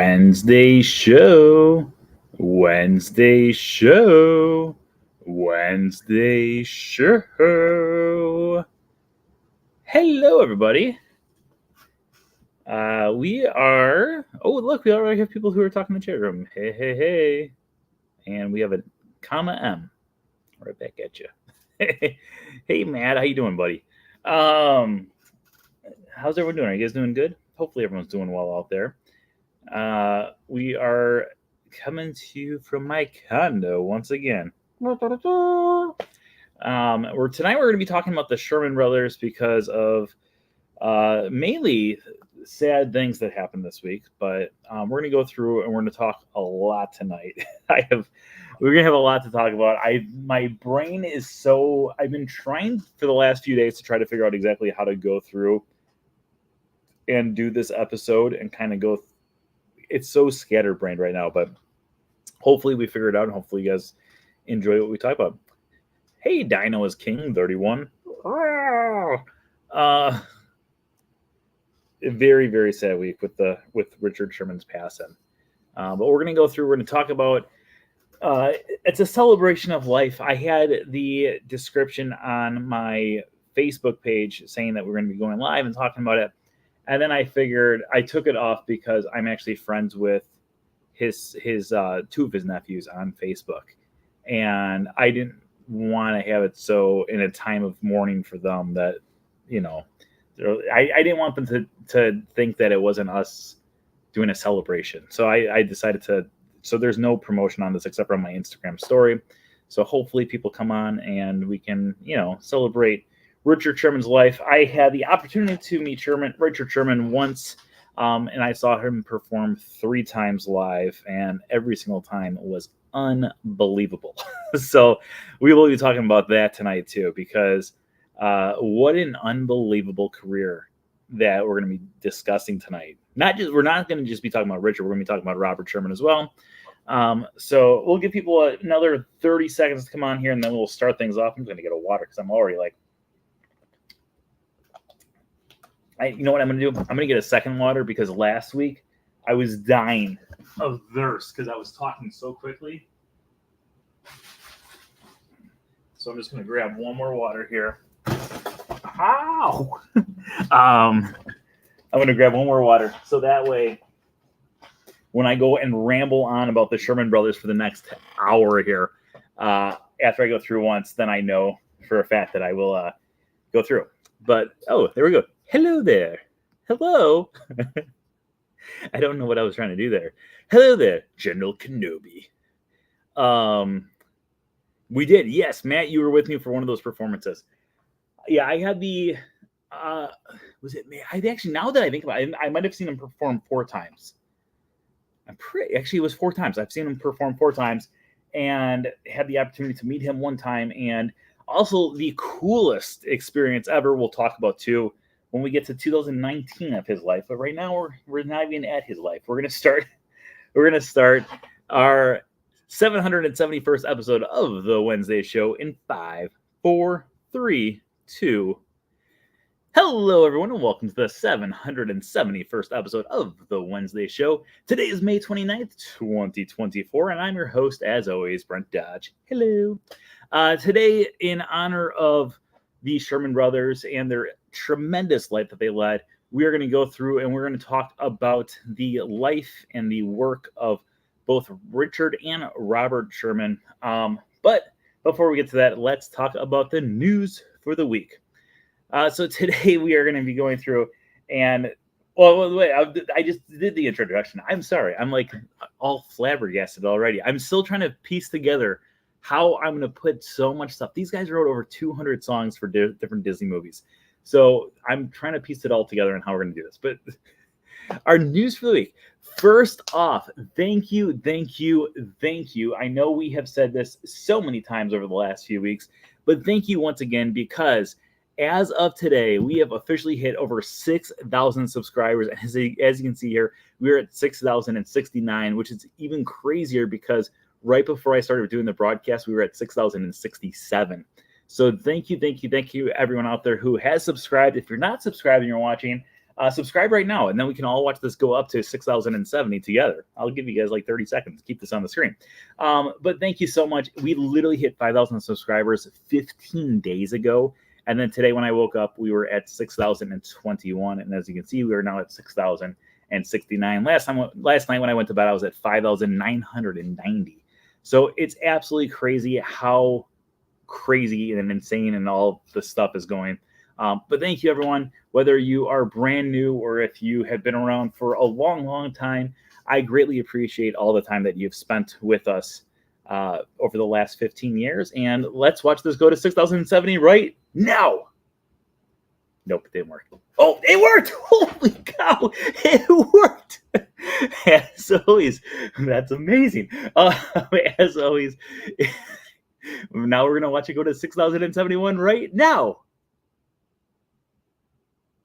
Wednesday show. Wednesday show. Wednesday show. Hello, everybody. We already have people who are talking in the chat room. Hey. And we have a comma M right back at you. Hey, Matt, how you doing, buddy? How's everyone doing? Are you guys doing good? Hopefully everyone's doing well out there. We are coming to you from my condo once again. Tonight we're going to be talking about the Sherman brothers because of mainly sad things that happened this week, but we're going to go through and we're going to talk a lot tonight. We're going to have a lot to talk about. My brain is so, I've been trying for the last few days to try to figure out exactly how to go through and do this episode and kind of go. It's so scatterbrained right now, but hopefully we figure it out and hopefully you guys enjoy what we talk about. Hey, Dino is King 31. A very, very sad week with Richard Sherman's passing. But we're going to go through. We're going to talk about. It's a celebration of life. I had the description on my Facebook page saying that we're going to be going live and talking about it. And then I figured I took it off because I'm actually friends with his two of his nephews on Facebook. And I didn't want to have it so in a time of mourning for them that, I didn't want them to think that it wasn't us doing a celebration. So I decided so there's no promotion on this except for on my Instagram story. So hopefully people come on and we can, celebrate Richard Sherman's life. I had the opportunity to meet Richard Sherman once, and I saw him perform 3 times live, and every single time was unbelievable. So we will be talking about that tonight too, because what an unbelievable career that we're going to be discussing tonight. We're not going to just be talking about Richard. We're going to be talking about Robert Sherman as well. So we'll give people another 30 seconds to come on here, and then we'll start things off. I'm going to get a water because I'm already you know what I'm going to do? I'm going to get a second water because last week I was dying of thirst because I was talking so quickly. So I'm just going to grab one more water here. Ow! I'm going to grab one more water so that way when I go and ramble on about the Sherman brothers for the next hour here, after I go through once, then I know for a fact that I will go through. But, there we go. Hello there. Hello. I don't know what I was trying to do there. Hello there, General Kenobi. We did. Yes, Matt, you were with me for one of those performances. Yeah, I had the, was it me? Now that I think about it, I might have seen him perform 4 times. Actually, it was 4 times. I've seen him perform 4 times and had the opportunity to meet him one time. And also the coolest experience ever we'll talk about too when we get to 2019 of his life. But right now we're not even at his life. We're gonna start our 771st episode of the Wednesday show in 5, 4, 3, 2. Hello, everyone, and welcome to the 771st episode of the Wednesday show. Today is May 29th, 2024, and I'm your host, as always, Brent Dodge. Hello. Today, in honor of the Sherman brothers and their tremendous life that they led, we are going to go through and we're going to talk about the life and the work of both Richard and Robert Sherman. But before we get to that, let's talk about the news for the week. So today we are going to be going through and, wait, I just did the introduction. I'm sorry. I'm all flabbergasted already. I'm still trying to piece together how I'm going to put so much stuff. These guys wrote over 200 songs for different Disney movies. So I'm trying to piece it all together and how we're going to do this. But our news for the week. First off, thank you. I know we have said this so many times over the last few weeks, but thank you once again because as of today, we have officially hit over 6,000 subscribers. As you can see here, we're at 6,069, which is even crazier because right before I started doing the broadcast, we were at 6,067. So thank you, everyone out there who has subscribed. If you're not subscribed and you're watching, subscribe right now, and then we can all watch this go up to 6,070 together. I'll give you guys like 30 seconds to keep this on the screen. But thank you so much. We literally hit 5,000 subscribers 15 days ago. And then today when I woke up, we were at 6,021. And as you can see, we are now at 6,069. Last night when I went to bed, I was at 5,990. So it's absolutely crazy how crazy and insane and all this stuff is going. But thank you, everyone. Whether you are brand new or if you have been around for a long, long time, I greatly appreciate all the time that you've spent with us over the last 15 years. And let's watch this go to 6,070 right now. Nope, it didn't work. Oh, it worked! Holy cow, it worked! As always, that's amazing. As always, now we're going to watch it go to 6,071 right now.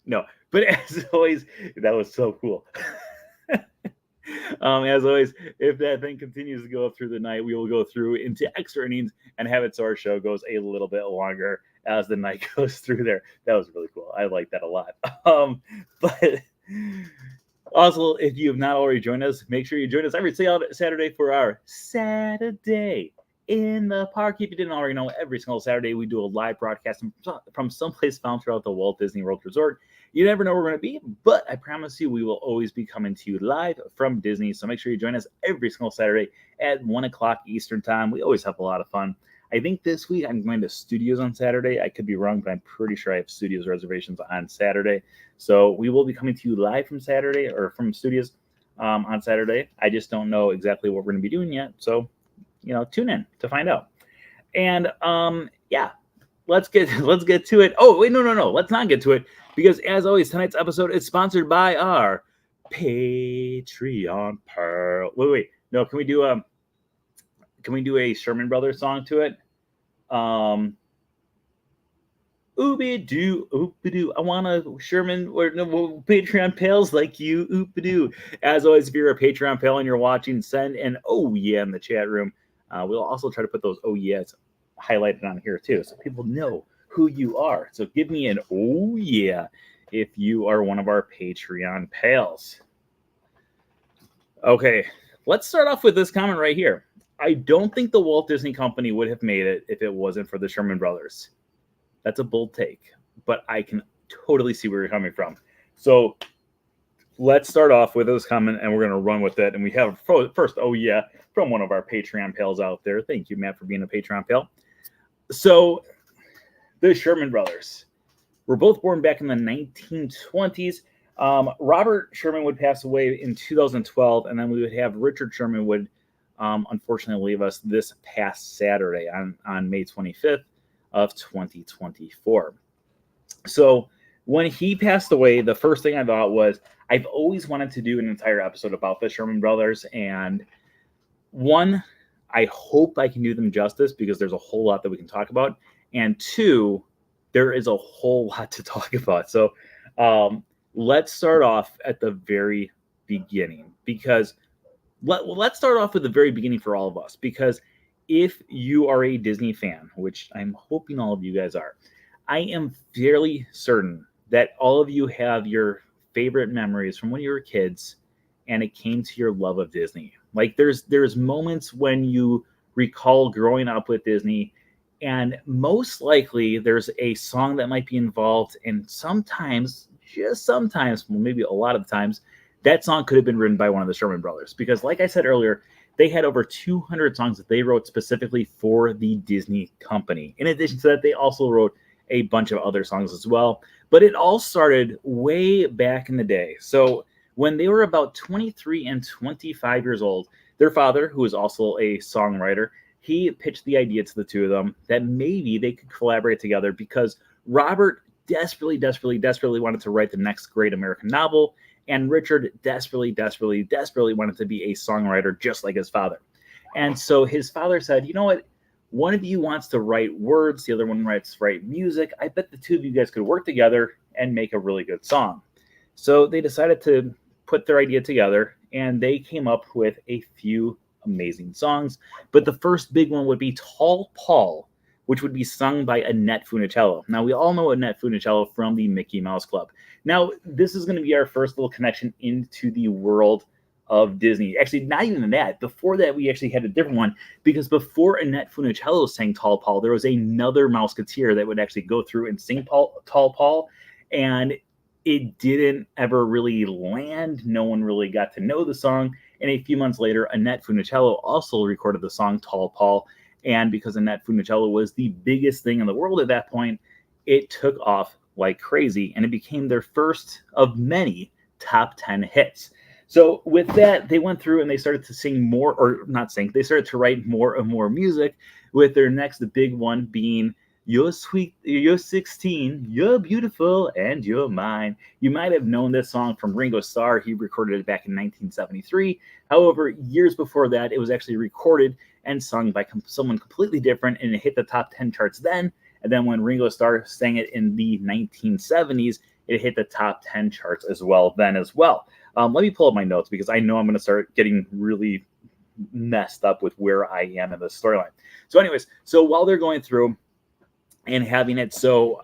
No, but as always, that was so cool. As always, if that thing continues to go up through the night, we will go through into extra innings and have it so our show goes a little bit longer as the night goes through there. That was really cool. I like that a lot. But also, if you have not already joined us, make sure you join us every Saturday for our Saturday in the Park. If you didn't already know, every single Saturday we do a live broadcast from someplace found throughout the Walt Disney World Resort. You never know where we're going to be, but I promise you we will always be coming to you live from Disney. So make sure you join us every single Saturday at 1 o'clock Eastern Time. We always have a lot of fun. I think this week I'm going to Studios on Saturday. I could be wrong, but I'm pretty sure I have Studios reservations on Saturday. So we will be coming to you live from Saturday or from Studios on Saturday. I just don't know exactly what we're going to be doing yet. So, tune in to find out. And yeah, let's get to it. Oh, wait, no. Let's not get to it. Because as always, tonight's episode is sponsored by our Patreon Pearl. Wait. No, can we do a Sherman Brothers song to it? Ooby-doo, ooby-doo. I want a Sherman or no, Patreon pals like you, ooby-doo. As always, if you're a Patreon pal and you're watching, send an oh yeah in the chat room. We'll also try to put those oh yeahs highlighted on here too, so people know who you are. So give me an oh yeah if you are one of our Patreon pals. Okay, let's start off with this comment right here. I don't think the Walt Disney Company would have made it if it wasn't for the Sherman Brothers. That's a bold take, but I can totally see where you're coming from. So let's start off with this comment, and we're going to run with it. And we have first oh yeah from one of our Patreon pals out there. Thank you, Matt, for being a Patreon pal. So the Sherman Brothers were both born back in the 1920s. Robert Sherman would pass away in 2012, and then we would have Richard Sherman would unfortunately leave us this past Saturday on May 25th of 2024. So when he passed away, the first thing I thought was, I've always wanted to do an entire episode about the Sherman Brothers, and one, I hope I can do them justice because there's a whole lot that we can talk about. And two, there is a whole lot to talk about. So let's start off at the very beginning, because let's start off with the very beginning for all of us. Because if you are a Disney fan, which I'm hoping all of you guys are, I am fairly certain that all of you have your favorite memories from when you were kids and it came to your love of Disney. Like there's moments when you recall growing up with Disney, and most likely there's a song that might be involved, and sometimes, just sometimes, well, maybe a lot of the times, that song could have been written by one of the Sherman Brothers. Because like I said earlier, they had over 200 songs that they wrote specifically for the Disney company. In addition to that, they also wrote a bunch of other songs as well. But it all started way back in the day. So when they were about 23 and 25 years old, their father, who was also a songwriter, he pitched the idea to the two of them that maybe they could collaborate together, because Robert desperately wanted to write the next great American novel, and Richard desperately wanted to be a songwriter just like his father. And so his father said, you know what? One of you wants to write words, the other one writes write music. I bet the two of you guys could work together and make a really good song. So they decided to put their idea together, and they came up with a few amazing songs. But the first big one would be Tall Paul, which would be sung by Annette Funicello. Now, we all know Annette Funicello from the Mickey Mouse Club. Now, this is going to be our first little connection into the world of Disney. Actually, not even that. Before that, we actually had a different one, because before Annette Funicello sang Tall Paul, there was another Mouseketeer that would actually go through and sing Tall Paul, and it didn't ever really land. No one really got to know the song. And a few months later, Annette Funicello also recorded the song Tall Paul. And because Annette Funicello was the biggest thing in the world at that point, it took off like crazy, and it became their first of many top 10 hits. So with that, they went through and they started to sing more, or not sing, they started to write more and more music, with their next big one being You're Sweet, You're 16, You're Beautiful, and You're Mine. You might have known this song from Ringo Starr. He recorded it back in 1973. However, years before that, it was actually recorded and sung by someone completely different, and it hit the top 10 charts then. And then when Ringo Starr sang it in the 1970s, it hit the top 10 charts as well then as well. Let me pull up my notes, because I know I'm going to start getting really messed up with where I am in the storyline. So anyways, so while they're going through and having it, so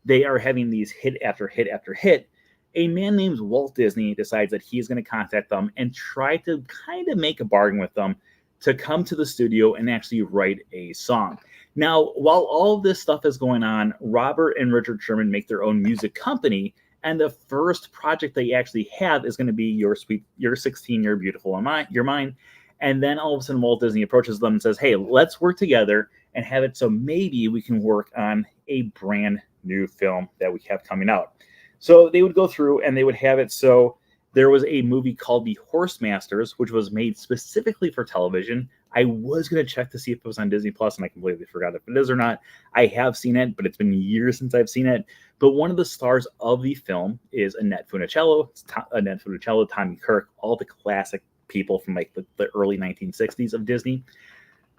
they are having these hit after hit after hit, a man named Walt Disney decides that he's going to contact them and try to kind of make a bargain with them to come to the studio and actually write a song. Now, while all of this stuff is going on, Robert and Richard Sherman make their own music company, and the first project they actually have is going to be You're 16, You're Beautiful, and You're Mine. And then all of a sudden, Walt Disney approaches them and says, hey, let's work together and have it so maybe we can work on a brand new film that we have coming out. So they would go through and they would have it so there was a movie called The Horsemasters, which was made specifically for television. I was going to check to see if it was on Disney Plus, and I completely forgot if it is or not. I have seen it, but it's been years since I've seen it. But one of the stars of the film is Annette Funicello. Annette Funicello, Tommy Kirk, all the classic people from like the early 1960s of Disney.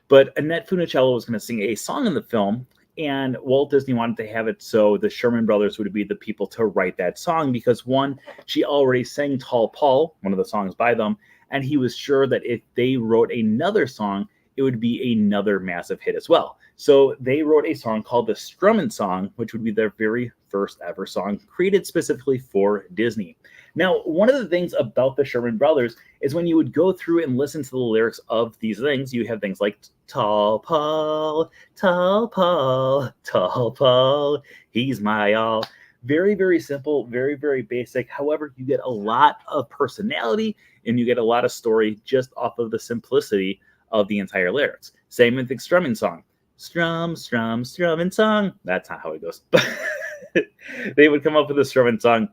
But Annette Funicello was going to sing a song in the film, and Walt Disney wanted to have it so the Sherman Brothers would be the people to write that song, because one, she already sang Tall Paul, one of the songs by them, and he was sure that if they wrote another song, it would be another massive hit as well. So they wrote a song called the Strummin' Song, which would be their very first ever song, created specifically for Disney. Now, one of the things about the Sherman Brothers is when you would go through and listen to the lyrics of these things, you have things like Tall Paul, Tall Paul, Tall Paul, he's my all. Very, very simple, very, very basic. However, you get a lot of personality and you get a lot of story just off of the simplicity of the entire lyrics. Same with the Strumming Song. Strum, strum, strumming song. That's not how it goes. They would come up with a strumming song,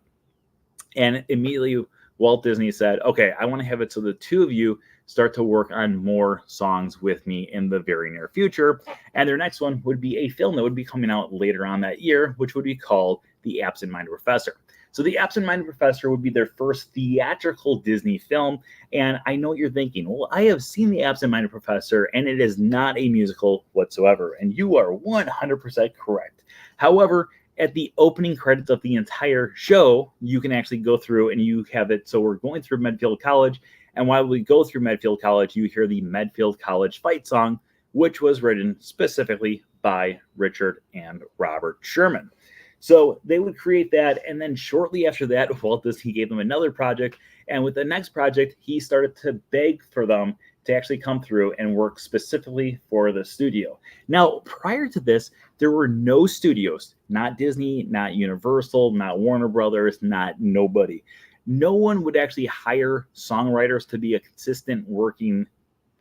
and immediately Walt Disney said, okay, I want to have it so the two of you start to work on more songs with me in the very near future. And their next one would be a film that would be coming out later on that year, which would be called The Absent-Minded Professor. So The Absent-Minded Professor would be their first theatrical Disney film. And I know what you're thinking, well, I have seen The Absent-Minded Professor, and it is not a musical whatsoever. And you are 100% correct. However, at the opening credits of the entire show, you can actually go through and you have it. So we're going through Medfield College. And while we go through Medfield College, you hear the Medfield College fight song, which was written specifically by Richard and Robert Sherman. So they would create that, and then shortly after that, Walt Disney gave them another project, and with the next project, he started to beg for them to actually come through and work specifically for the studio. Now, prior to this, there were no studios, not Disney, not Universal, not Warner Brothers, not nobody. No one would actually hire songwriters to be a consistent working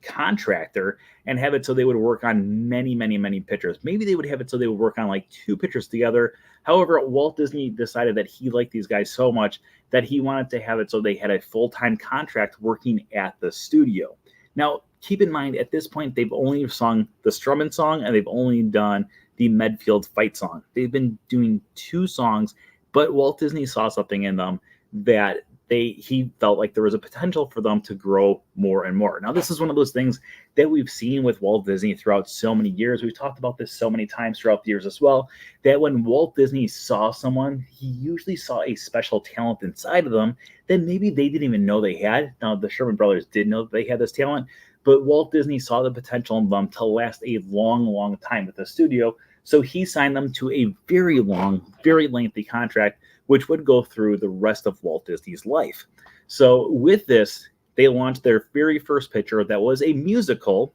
contractor and have it so they would work on many, many, many pictures. Maybe they would have it so they would work on like 2 pictures together. However, Walt Disney decided that he liked these guys so much that he wanted to have it so they had a full-time contract working at the studio. Now, keep in mind, at this point, they've only sung the Strumming Song and they've only done the Medfield fight song. They've been doing 2 songs, but Walt Disney saw something in them that he felt like there was a potential for them to grow more and more. Now, this is one of those things that we've seen with Walt Disney throughout so many years. We've talked about this so many times throughout the years as well, that when Walt Disney saw someone, he usually saw a special talent inside of them that maybe they didn't even know they had. Now, the Sherman Brothers did know that they had this talent, but Walt Disney saw the potential in them to last a long, long time with the studio. So he signed them to a very long, very lengthy contract which would go through the rest of Walt Disney's life. So with this, they launched their very first picture that was a musical,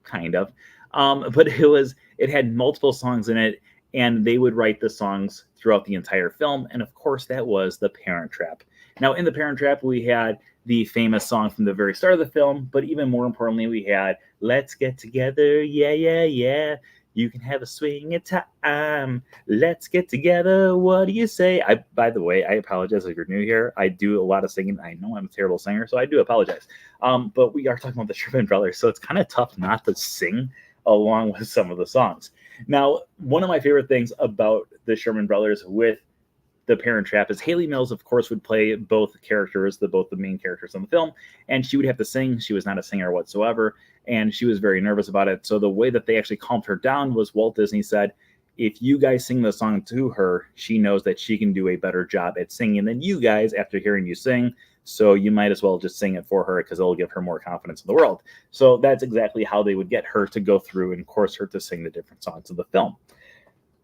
kind of, but it had multiple songs in it, and they would write the songs throughout the entire film. And of course, that was The Parent Trap. Now, in The Parent Trap, we had the famous song from the very start of the film, but even more importantly, we had "Let's Get Together, yeah, yeah, yeah. You can have a swing at time. Let's get together. What do you say?" By the way, I apologize if you're new here. I do a lot of singing. I know I'm a terrible singer, so I do apologize. But we are talking about the Sherman Brothers, so it's kind of tough not to sing along with some of the songs. Now, one of my favorite things about the Sherman Brothers with The Parent Trap is Haley Mills, of course, would play both characters, both the main characters in the film, and she would have to sing. She was not a singer whatsoever, and she was very nervous about it. So the way that they actually calmed her down was Walt Disney said, if you guys sing the song to her, she knows that she can do a better job at singing than you guys after hearing you sing. So you might as well just sing it for her because it'll give her more confidence in the world. So that's exactly how they would get her to go through and course her to sing the different songs of the film.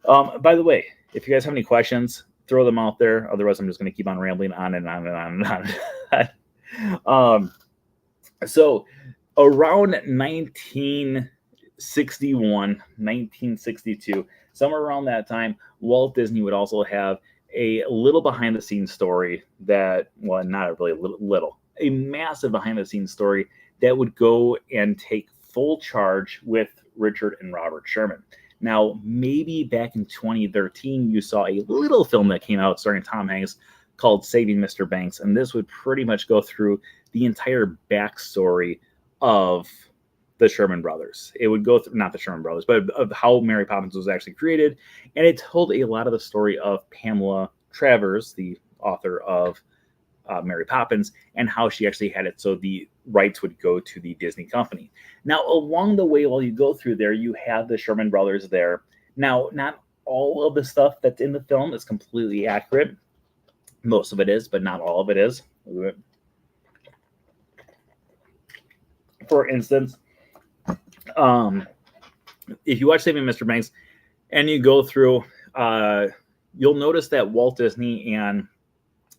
By the way, if you guys have any questions, throw them out there. Otherwise, I'm just going to keep on rambling on and on and on and on. So around 1961, 1962, somewhere around that time, Walt Disney would also have a little behind the scenes story that, well, not really little, a massive behind the scenes story that would go and take full charge with Richard and Robert Sherman. Now, maybe back in 2013, you saw a little film that came out starring Tom Hanks called Saving Mr. Banks, and this would pretty much go through the entire backstory of the Sherman Brothers. It would go through, not the Sherman Brothers, but of how Mary Poppins was actually created, and it told a lot of the story of Pamela Travers, the author of Mary Poppins, and how she actually had it so the rights would go to the Disney company. Now, along the way, while you go through there, you have the Sherman Brothers there. Now, not all of the stuff that's in the film is completely accurate. Most of it is, but not all of it is. For instance, if you watch Saving Mr. Banks and you go through, you'll notice that Walt Disney and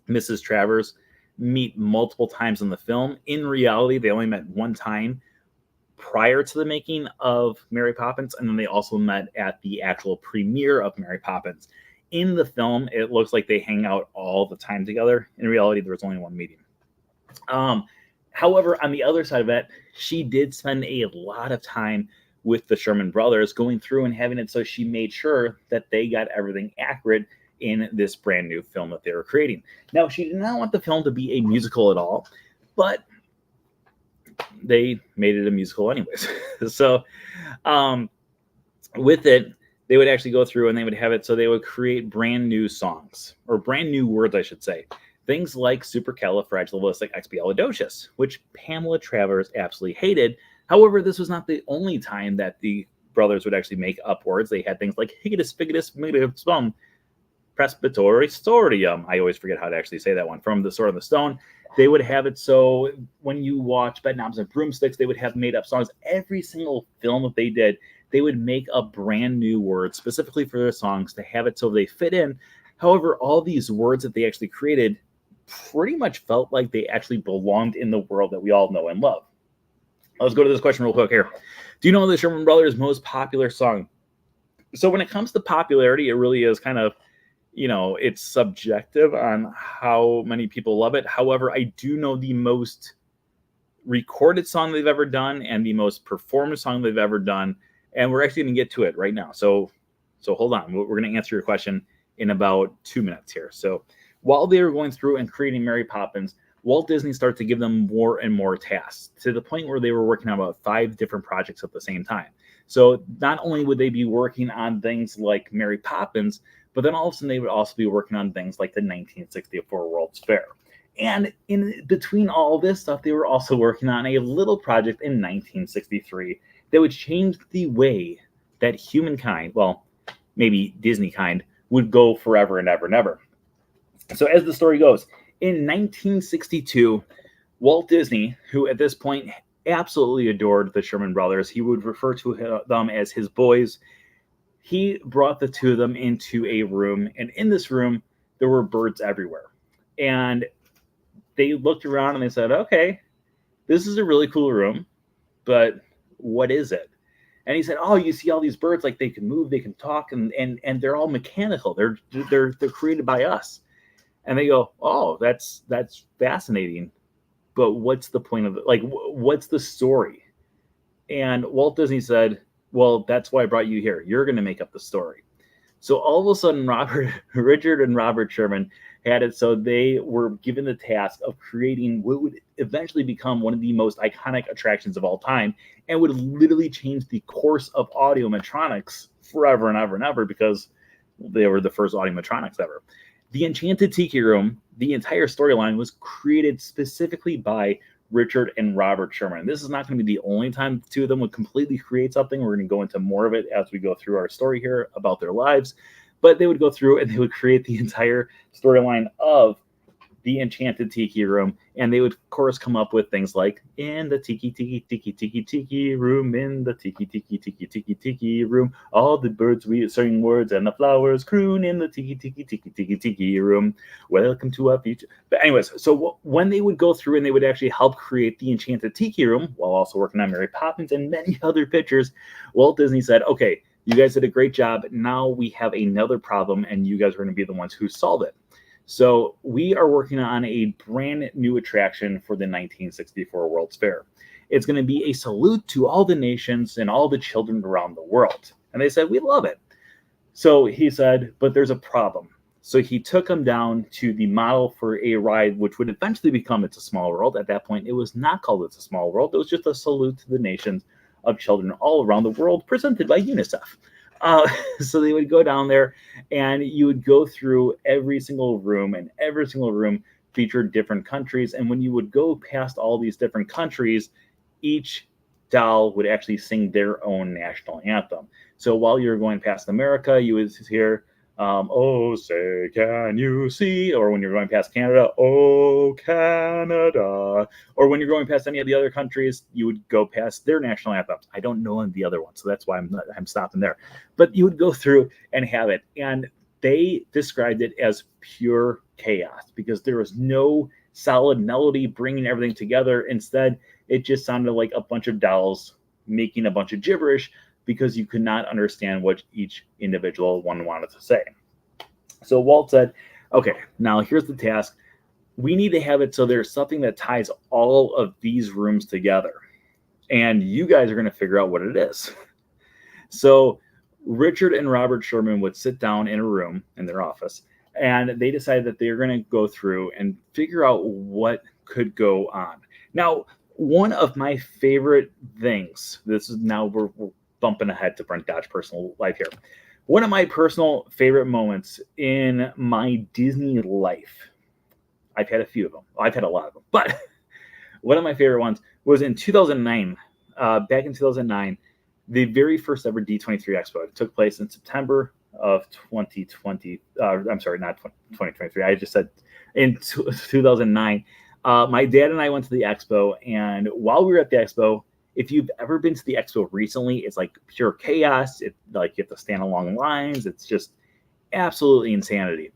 Mrs. Travers meet multiple times in the film. In reality, they only met one time prior to the making of Mary Poppins, and then they also met at the actual premiere of Mary Poppins. In the film, it looks like they hang out all the time together. In reality, there was only one meeting. However, on the other side of that, she did spend a lot of time with the Sherman Brothers, going through and having it so she made sure that they got everything accurate in this brand new film that they were creating. Now, she did not want the film to be a musical at all, but they made it a musical anyways. So with it, they would actually go through and they would have it so they would create brand new songs, or brand new words, I should say. Things like supercalifragilisticexpialidocious, which Pamela Travers absolutely hated. However, this was not the only time that the brothers would actually make up words. They had things like higitus, figitus, migitus, bum, presbyterium. I always forget how to actually say that one. From The Sword and the Stone. They would have it so when you watch Bedknobs and Broomsticks, they would have made up songs. Every single film that they did, they would make a brand new word specifically for their songs to have it so they fit in. However, all these words that they actually created pretty much felt like they actually belonged in the world that we all know and love. Let's go to this question real quick here. Do you know the Sherman Brothers' most popular song? So when it comes to popularity, it really is kind of, it's subjective on how many people love it. However, I do know the most recorded song they've ever done and the most performed song they've ever done. And we're actually going to get to it right now. So hold on. We're going to answer your question in about 2 minutes here. So while they were going through and creating Mary Poppins, Walt Disney started to give them more and more tasks to the point where they were working on about 5 different projects at the same time. So not only would they be working on things like Mary Poppins, but then all of a sudden they would also be working on things like the 1964 World's Fair. And in between all this stuff, they were also working on a little project in 1963 that would change the way that humankind, well, maybe Disney kind, would go forever and ever and ever. So as the story goes, in 1962, Walt Disney, who at this point absolutely adored the Sherman Brothers, he would refer to them as his boys. He brought the two of them into a room, and in this room, there were birds everywhere. And they looked around and they said, okay, this is a really cool room, but what is it? And he said, oh, you see all these birds, like they can move, they can talk, and they're all mechanical. They're created by us. And they go, oh, that's fascinating. But what's the point of it? Like, what's the story? And Walt Disney said, well, that's why I brought you here. You're going to make up the story. So all of a sudden, Richard and Robert Sherman had it so they were given the task of creating what would eventually become one of the most iconic attractions of all time and would literally change the course of audiometronics forever and ever and ever, because they were the first audiometronics ever. The Enchanted Tiki Room, the entire storyline was created specifically by Richard and Robert Sherman. This is not going to be the only time the two of them would completely create something. We're going to go into more of it as we go through our story here about their lives. But they would go through and they would create the entire storyline of the Enchanted Tiki Room, and they would, of course, come up with things like in the tiki room, in the tiki room, all the birds we sing words and the flowers croon in the tiki room. Welcome to our future. But anyways, so when they would go through and they would actually help create the Enchanted Tiki Room while also working on Mary Poppins and many other pictures, Walt Disney said, okay, you guys did a great job. Now we have another problem, and you guys are going to be the ones who solve it. So we are working on a brand new attraction for the 1964 World's Fair. It's going to be a salute to all the nations and all the children around the world. And they said, we love it. So he said, but there's a problem. So he took them down to the model for a ride, which would eventually become It's a Small World. At that point, it was not called It's a Small World. It was just a salute to the nations of children all around the world, presented by UNICEF. So they would go down there and you would go through every single room, and every single room featured different countries. And when you would go past all these different countries, each doll would actually sing their own national anthem. So while you're going past America, you would hear, oh, say, can you see? Or when you're going past Canada, oh, Canada. Or when you're going past any of the other countries, you would go past their national anthems. I don't know the other one, so that's why I'm stopping there. But you would go through and have it. And they described it as pure chaos because there was no solid melody bringing everything together. Instead, it just sounded like a bunch of dolls making a bunch of gibberish, because you could not understand what each individual one wanted to say. So Walt said, okay, now here's the task. We need to have it so there's something that ties all of these rooms together. And you guys are going to figure out what it is. So Richard and Robert Sherman would sit down in a room in their office, and they decided that they're going to go through and figure out what could go on. Now, one of my favorite things, this is now we're bumping ahead to Brent Dodge personal life here. One of my personal favorite moments in my Disney life, I've had a few of them. I've had a lot of them, but one of my favorite ones was in 2009. Back in 2009, the very first ever D23 Expo. It took place in September of 2020. I'm sorry, not 2023. I just said in 2009. My dad and I went to the Expo, and while we were at the Expo, if you've ever been to the Expo recently, it's like pure chaos. It like you have to stand along lines. It's just absolutely insanity.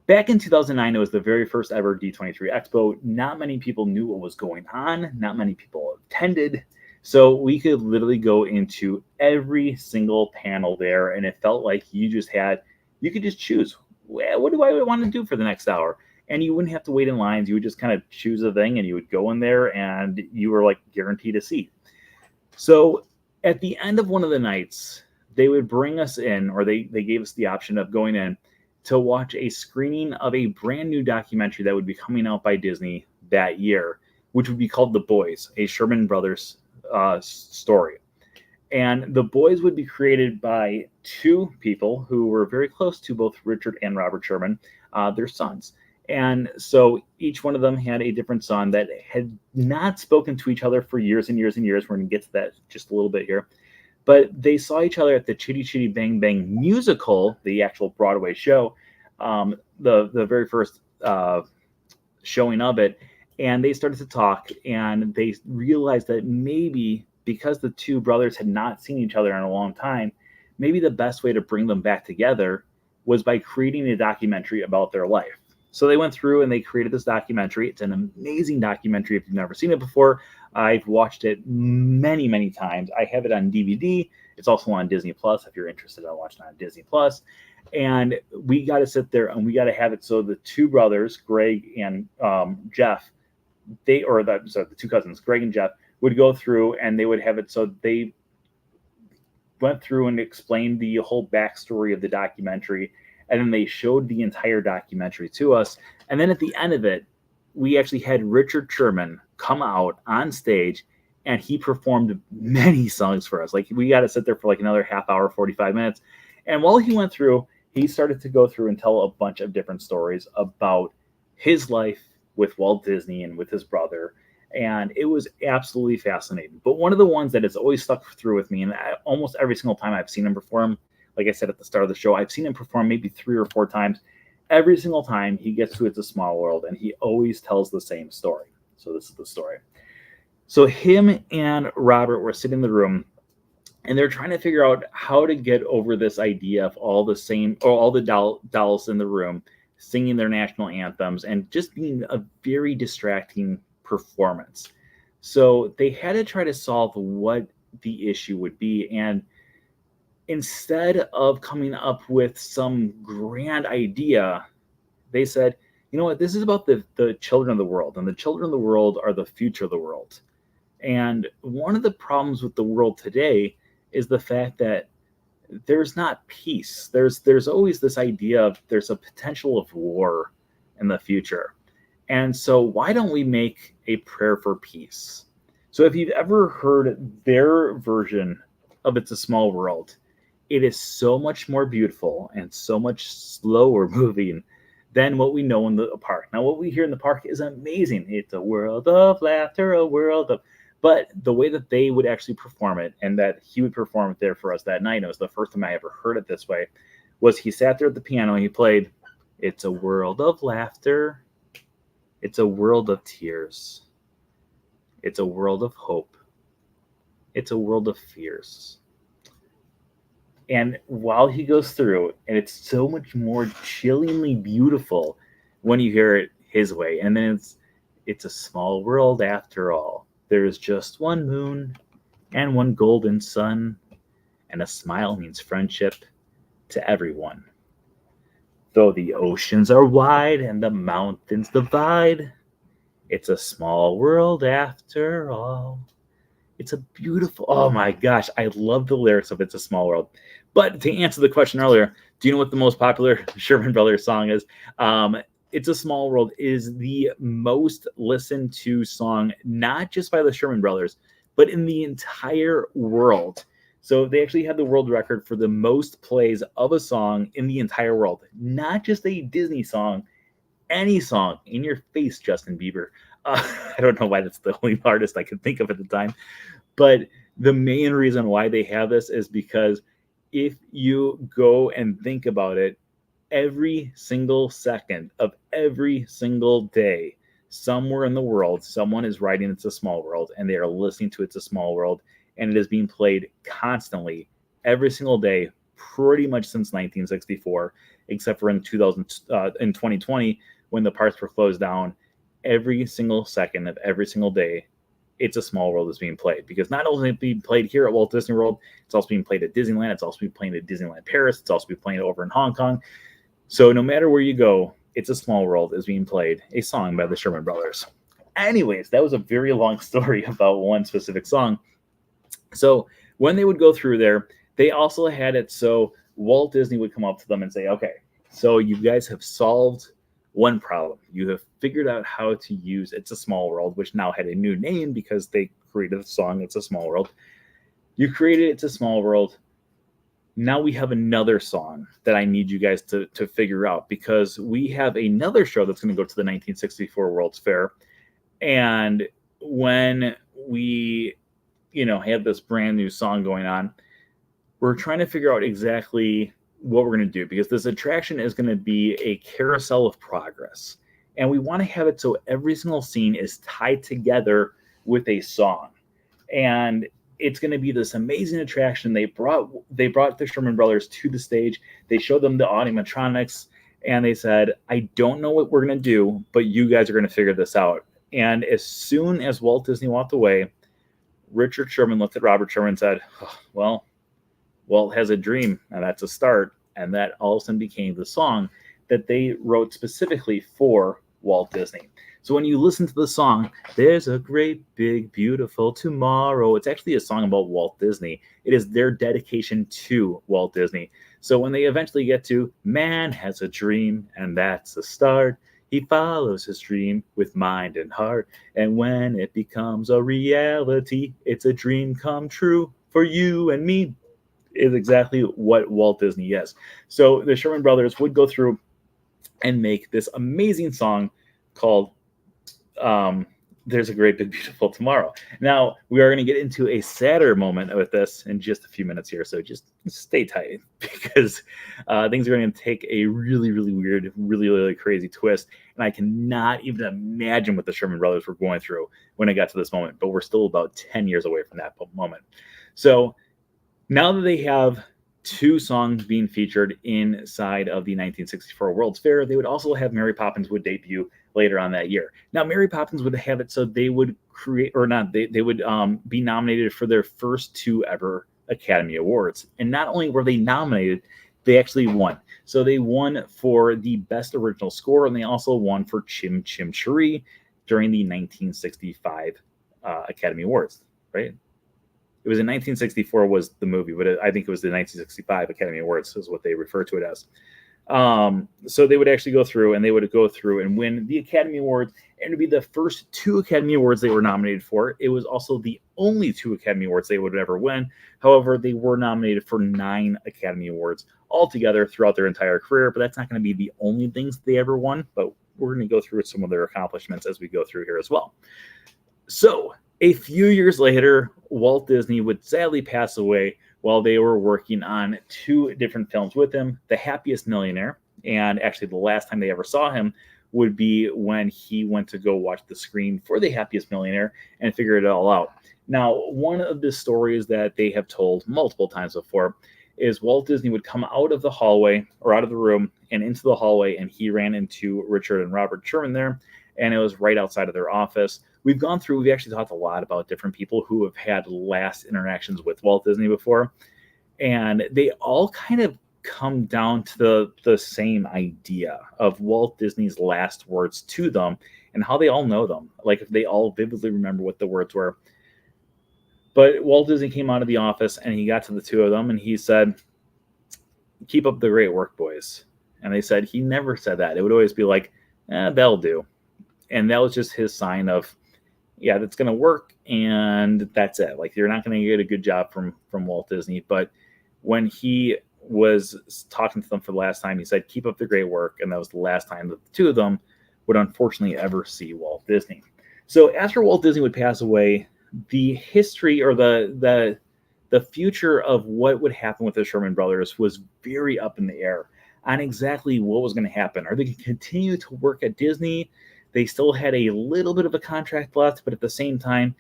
Back in 2009, it was the very first ever D23 Expo. Not many people knew what was going on. Not many people attended. So we could literally go into every single panel there, and it felt like you could just choose, what do I want to do for the next hour? And you wouldn't have to wait in lines. You would just kind of choose a thing, and you would go in there, and you were like guaranteed a seat. So at the end of one of the nights, they would bring us in, or they gave us the option of going in to watch a screening of a brand new documentary that would be coming out by Disney that year, which would be called The Boys, a Sherman Brothers story. And The Boys would be created by two people who were very close to both Richard and Robert Sherman, their sons. And so each one of them had a different son that had not spoken to each other for years and years and years. We're going to get to that just a little bit here. But they saw each other at the Chitty Chitty Bang Bang musical, the actual Broadway show, the very first showing of it. And they started to talk, and they realized that maybe because the two brothers had not seen each other in a long time, maybe the best way to bring them back together was by creating a documentary about their life. So they went through and they created this documentary. It's an amazing documentary. If you've never seen it before, I've watched it many, many times. I have it on DVD. It's also on Disney Plus if you're interested in watching it on Disney Plus. And we got to sit there and we got to have it so the two brothers, Greg and Jeff, the two cousins, Greg and Jeff, would go through and they would have it so they went through and explained the whole backstory of the documentary, and then they showed the entire documentary to us. And then at the end of it, we actually had Richard Sherman come out on stage, and he performed many songs for us. Like, we got to sit there for like another half hour, 45 minutes. And while he went through, he started to go through and tell a bunch of different stories about his life with Walt Disney and with his brother. And it was absolutely fascinating. But one of the ones that has always stuck through with me, and almost every single time I've seen him perform, like I said at the start of the show, I've seen him perform maybe 3 or 4 times. Every single time he gets to It's a Small World, and he always tells the same story. So this is the story. So him and Robert were sitting in the room, and they're trying to figure out how to get over this idea of all the dolls in the room singing their national anthems and just being a very distracting performance. So they had to try to solve what the issue would be. And instead of coming up with some grand idea, they said, you know what, this is about the children of the world, and the children of the world are the future of the world. And one of the problems with the world today is the fact that there's not peace. There's always this idea of there's a potential of war in the future. And so why don't we make a prayer for peace? So if you've ever heard their version of It's a Small World, it is so much more beautiful and so much slower moving than what we know in the park. Now, what we hear in the park is amazing. It's a world of laughter, a world of... But the way that they would actually perform it, and that he would perform it there for us that night, it was the first time I ever heard it this way, was he sat there at the piano and he played, "It's a world of laughter. It's a world of tears. It's a world of hope. It's a world of fears." And while he goes through, and it's so much more chillingly beautiful when you hear it his way. And then it's a small world after all. There's just one moon and one golden sun, and a smile means friendship to everyone. Though the oceans are wide and the mountains divide, it's a small world after all. It's a beautiful... Oh my gosh, I love the lyrics of It's a Small World. But to answer the question earlier, do you know what the most popular Sherman Brothers song is? It's a Small World is the most listened to song, not just by the Sherman Brothers, but in the entire world. So they actually had the world record for the most plays of a song in the entire world. Not just a Disney song, any song. In your face, Justin Bieber. I don't know why that's the only artist I could think of at the time. But the main reason why they have this is because if you go and think about it, every single second of every single day, somewhere in the world, someone is writing It's a Small World, and they are listening to It's a Small World, and it is being played constantly every single day, pretty much since 1964, except for in 2020 when the parks were closed down. Every single second of every single day, It's a Small World is being played, because not only is it being played here at Walt Disney World, it's also being played at Disneyland. It's also being played at Disneyland Paris. It's also being played over in Hong Kong. So no matter where you go, It's a Small World is being played, a song by the Sherman Brothers. Anyways, that was a very long story about one specific song. So when they would go through there, they also had it so Walt Disney would come up to them and say, okay, so you guys have solved one problem. You have figured out how to use It's a Small World, which now had a new name because they created the song It's a Small World. You created It's a Small World. Now we have another song that I need you guys to figure out, because we have another show that's going to go to the 1964 World's Fair. And when we, have this brand new song going on, we're trying to figure out exactly what we're going to do, because this attraction is going to be a carousel of progress. And we want to have it so every single scene is tied together with a song. And it's going to be this amazing attraction. They brought the Sherman Brothers to the stage. They showed them the animatronics, and they said, "I don't know what we're going to do, but you guys are going to figure this out." And as soon as Walt Disney walked away, Richard Sherman looked at Robert Sherman and said, "Oh, well, Walt has a dream, and that's a start." And that all of a sudden became the song that they wrote specifically for Walt Disney. So when you listen to the song, "There's a great big beautiful tomorrow," it's actually a song about Walt Disney. It is their dedication to Walt Disney. So when they eventually get to "Man has a dream, and that's the start. He follows his dream with mind and heart. And when it becomes a reality, it's a dream come true for you and me," is exactly what Walt Disney is. So the Sherman Brothers would go through and make this amazing song called "There's a Great Big Beautiful Tomorrow." Now, we are going to get into a sadder moment with this in just a few minutes here, so just stay tight, because things are going to take a really, really weird, really, really crazy twist, and I cannot even imagine what the Sherman Brothers were going through when it got to this moment, but we're still about 10 years away from that moment. So now that they have two songs being featured inside of the 1964 World's Fair, they would also have "Mary Poppins" would debut later on that year. Now, Mary Poppins would have it so they would create, or not, they would be nominated for their first two ever Academy Awards. And not only were they nominated, they actually won. So they won for the Best Original Score, and they also won for Chim Chim Cheree during the 1965 Academy Awards, right? It was in 1964 was the movie, but I think it was the 1965 Academy Awards is what they refer to it as. So they would actually go through and win the Academy Awards, and it would be the first two Academy Awards they were nominated for. It was also the only two Academy Awards they would ever win. However, they were nominated for 9 Academy Awards altogether throughout their entire career, but that's not going to be the only things they ever won, but we're going to go through some of their accomplishments as we go through here as well. So a few years later, Walt Disney would sadly pass away while they were working on 2 different films with him, The Happiest Millionaire, and actually the last time they ever saw him would be when he went to go watch the screen for The Happiest Millionaire and figure it all out. Now, one of the stories that they have told multiple times before is Walt Disney would come out of the hallway or out of the room and into the hallway, and he ran into Richard and Robert Sherman there, and it was right outside of their office. We've actually talked a lot about different people who have had last interactions with Walt Disney before, and they all kind of come down to the same idea of Walt Disney's last words to them and how they all know them. Like, if they all vividly remember what the words were. But Walt Disney came out of the office and he got to the 2 of them and he said, "Keep up the great work, boys." And they said he never said that. It would always be like, "That'll do." And that was just his sign of, yeah, that's going to work, and that's it. Like, you're not going to get a good job from Walt Disney. But when he was talking to them for the last time, he said, "Keep up the great work," and that was the last time that the 2 of them would unfortunately ever see Walt Disney. So after Walt Disney would pass away, the history or the future of what would happen with the Sherman Brothers was very up in the air on exactly what was going to happen. Are they going to continue to work at Disney? They still had a little bit of a contract left, but at the same time,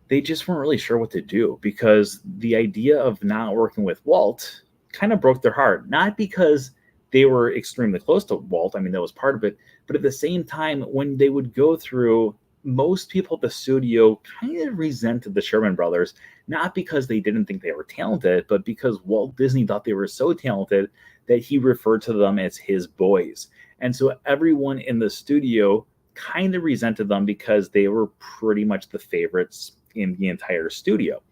they just weren't really sure what to do, because the idea of not working with Walt kind of broke their heart. Not because they were extremely close to Walt, I mean, that was part of it, but at the same time, when they would go through, most people at the studio kind of resented the Sherman Brothers, not because they didn't think they were talented, but because Walt Disney thought they were so talented that he referred to them as his boys. And so everyone in the studio kind of resented them because they were pretty much the favorites in the entire studio.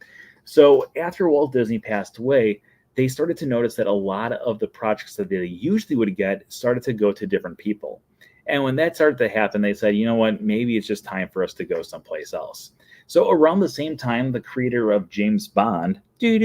So after Walt Disney passed away, they started to notice that a lot of the projects that they usually would get started to go to different people. And when that started to happen, they said, you know what, maybe it's just time for us to go someplace else. So around the same time, the creator of James Bond would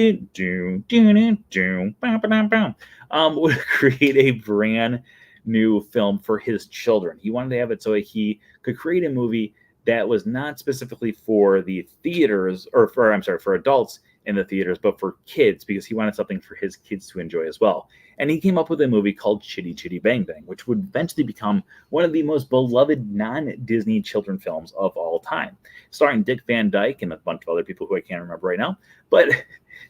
create a brand new film for his children. He wanted to have it so he could create a movie that was not specifically for the theaters, or for adults. in the theaters, but for kids, because he wanted something for his kids to enjoy as well. And he came up with a movie called Chitty Chitty Bang Bang, which would eventually become one of the most beloved non-Disney children films of all time, starring Dick Van Dyke and a bunch of other people who I can't remember right now. But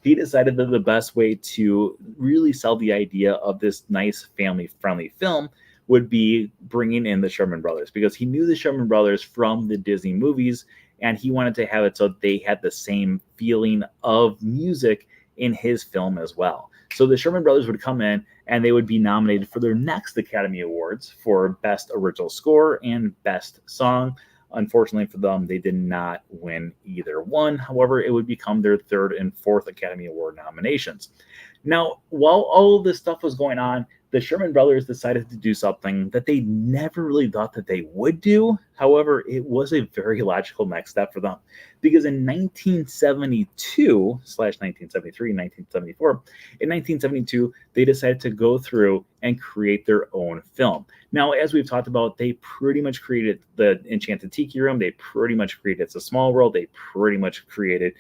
he decided that the best way to really sell the idea of this nice family-friendly film would be bringing in the Sherman Brothers, because he knew the Sherman Brothers from the Disney movies, and he wanted to have it so they had the same feeling of music in his film as well. So the Sherman Brothers would come in and they would be nominated for their next Academy Awards for Best Original Score and Best Song. Unfortunately for them, they did not win either one. However, it would become their third and fourth Academy Award nominations. Now, while all of this stuff was going on, the Sherman Brothers decided to do something that they never really thought that they would do. However, it was a very logical next step for them, because in 1972/1973, 1974, in 1972, they decided to go through and create their own film. Now, as we've talked about, they pretty much created the Enchanted Tiki Room. They pretty much created It's a Small World. They pretty much created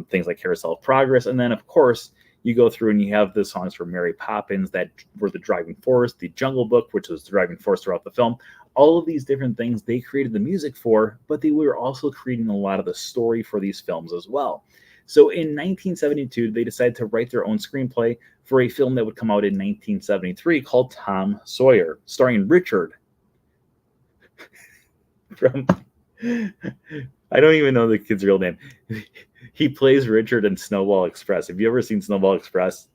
things like Carousel of Progress. And then, of course, you go through and you have the songs for Mary Poppins that were the driving force, the Jungle Book, which was the driving force throughout the film. All of these different things they created the music for, but they were also creating a lot of the story for these films as well. So in 1972, they decided to write their own screenplay for a film that would come out in 1973 called Tom Sawyer, starring Richard from... I don't even know the kid's real name. He plays Richard in Snowball Express. Have you ever seen Snowball Express?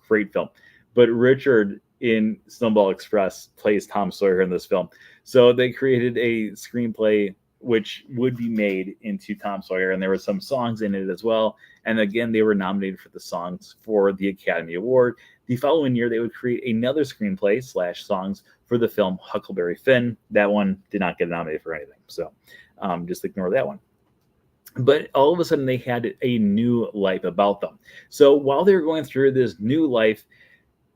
Great film. But Richard in Snowball Express plays Tom Sawyer in this film. So they created a screenplay which would be made into Tom Sawyer, and there were some songs in it as well. And again, they were nominated for the songs for the Academy Award. The following year, they would create another screenplay / songs for the film Huckleberry Finn. That one did not get nominated for anything, so just ignore that one. But all of a sudden, they had a new life about them. So while they were going through this new life,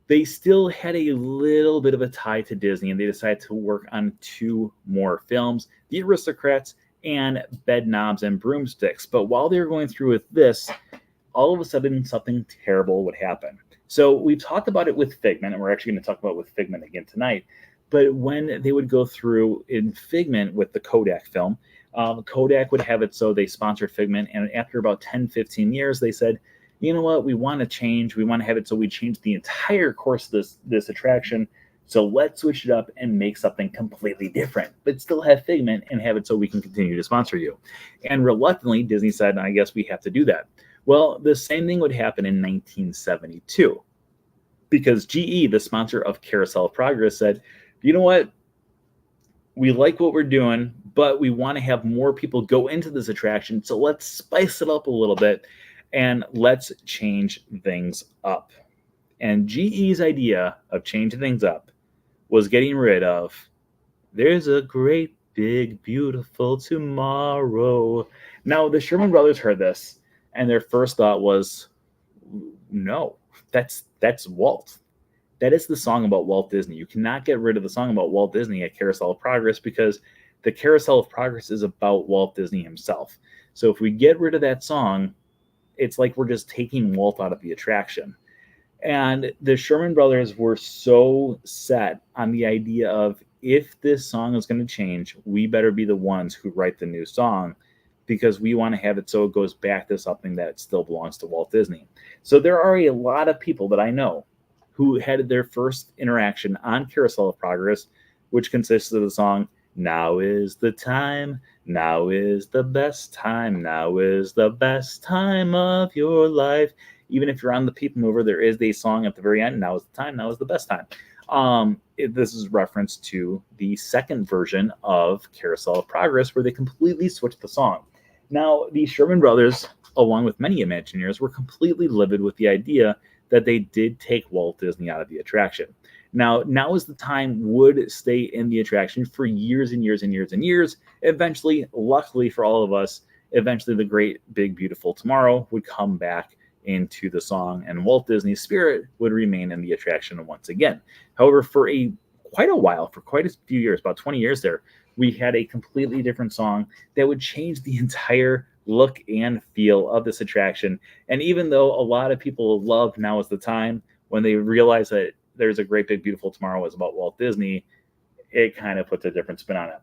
they still had a little bit of a tie to Disney, and they decided to work on 2 more films, The Aristocrats and Bedknobs and Broomsticks. But while they were going through with this, all of a sudden, something terrible would happen. So we've talked about it with Figment, and we're actually going to talk about it with Figment again tonight. But when they would go through in Figment with the Kodak film, Kodak would have it so they sponsored Figment, and after about 10-15 years, they said, you know what, we want to change. We want to have it so we change the entire course of this attraction. So let's switch it up and make something completely different, but still have Figment and have it so we can continue to sponsor you. And reluctantly, Disney said, I guess we have to do that. Well, the same thing would happen in 1972, because GE, the sponsor of Carousel of Progress, said, you know what, we like what we're doing, but we want to have more people go into this attraction. So let's spice it up a little bit and let's change things up. And GE's idea of changing things up was getting rid of There's a Great Big Beautiful Tomorrow. Now, the Sherman Brothers heard this, and their first thought was, no, that's Walt. That is the song about Walt Disney. You cannot get rid of the song about Walt Disney at Carousel of Progress, because the Carousel of Progress is about Walt Disney himself. So if we get rid of that song, it's like we're just taking Walt out of the attraction. And the Sherman Brothers were so set on the idea of, if this song is going to change, we better be the ones who write the new song, because we want to have it so it goes back to something that still belongs to Walt Disney. So there are a lot of people that I know who had their first interaction on Carousel of Progress, which consists of the song, Now is the time, now is the best time, now is the best time of your life. Even if you're on the People Mover, there is a song at the very end, Now is the time, now is the best time. This is reference to the second version of Carousel of Progress, where they completely switched the song. Now, the Sherman Brothers, along with many Imagineers, were completely livid with the idea that they did take Walt Disney out of the attraction. Now is the time would stay in the attraction for years and years and years and years. Eventually, luckily for all of us, eventually the Great Big Beautiful Tomorrow would come back into the song, and Walt Disney's spirit would remain in the attraction once again. However, for quite a while, for quite a few years, about 20 years there, we had a completely different song that would change the entire look and feel of this attraction. And even though a lot of people love Now Is the Time, when they realize that There's a Great Big Beautiful Tomorrow is about Walt Disney, it kind of puts a different spin on it.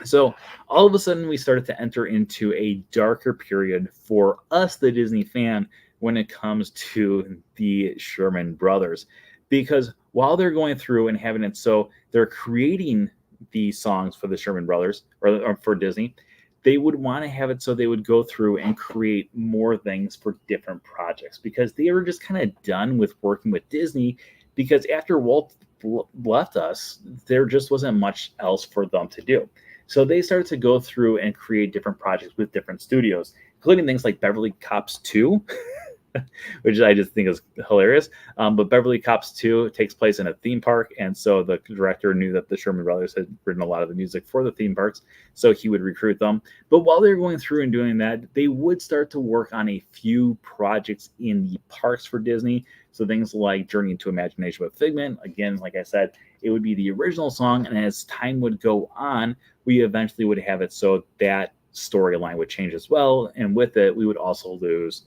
So all of a sudden, we started to enter into a darker period for us, the Disney fan, when it comes to the Sherman brothers. Because while they're going through and having it so they're creating these songs for the Sherman brothers or for Disney, they would want to have it so they would go through and create more things for different projects because they were just kind of done with working with Disney because after Walt left us, there just wasn't much else for them to do. So they started to go through and create different projects with different studios, including things like Beverly Cops 2, which I just think is hilarious. But Beverly Cops 2 takes place in a theme park. And so the director knew that the Sherman Brothers had written a lot of the music for the theme parks. So he would recruit them. But while they were going through and doing that, they would start to work on a few projects in the parks for Disney. So things like Journey into Imagination with Figment. Again, like I said, it would be the original song. And as time would go on, we eventually would have it so that storyline would change as well. And with it, we would also lose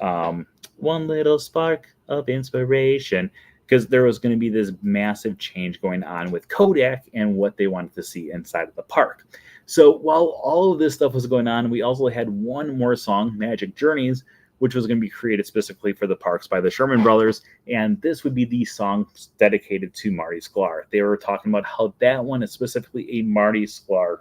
one little spark of inspiration because there was going to be this massive change going on with Kodak and what they wanted to see inside of the park. So while all of this stuff was going on, we also had one more song, Magic Journeys, which was going to be created specifically for the parks by the Sherman Brothers. And this would be the song dedicated to Marty Sklar. They were talking about how that one is specifically a Marty Sklar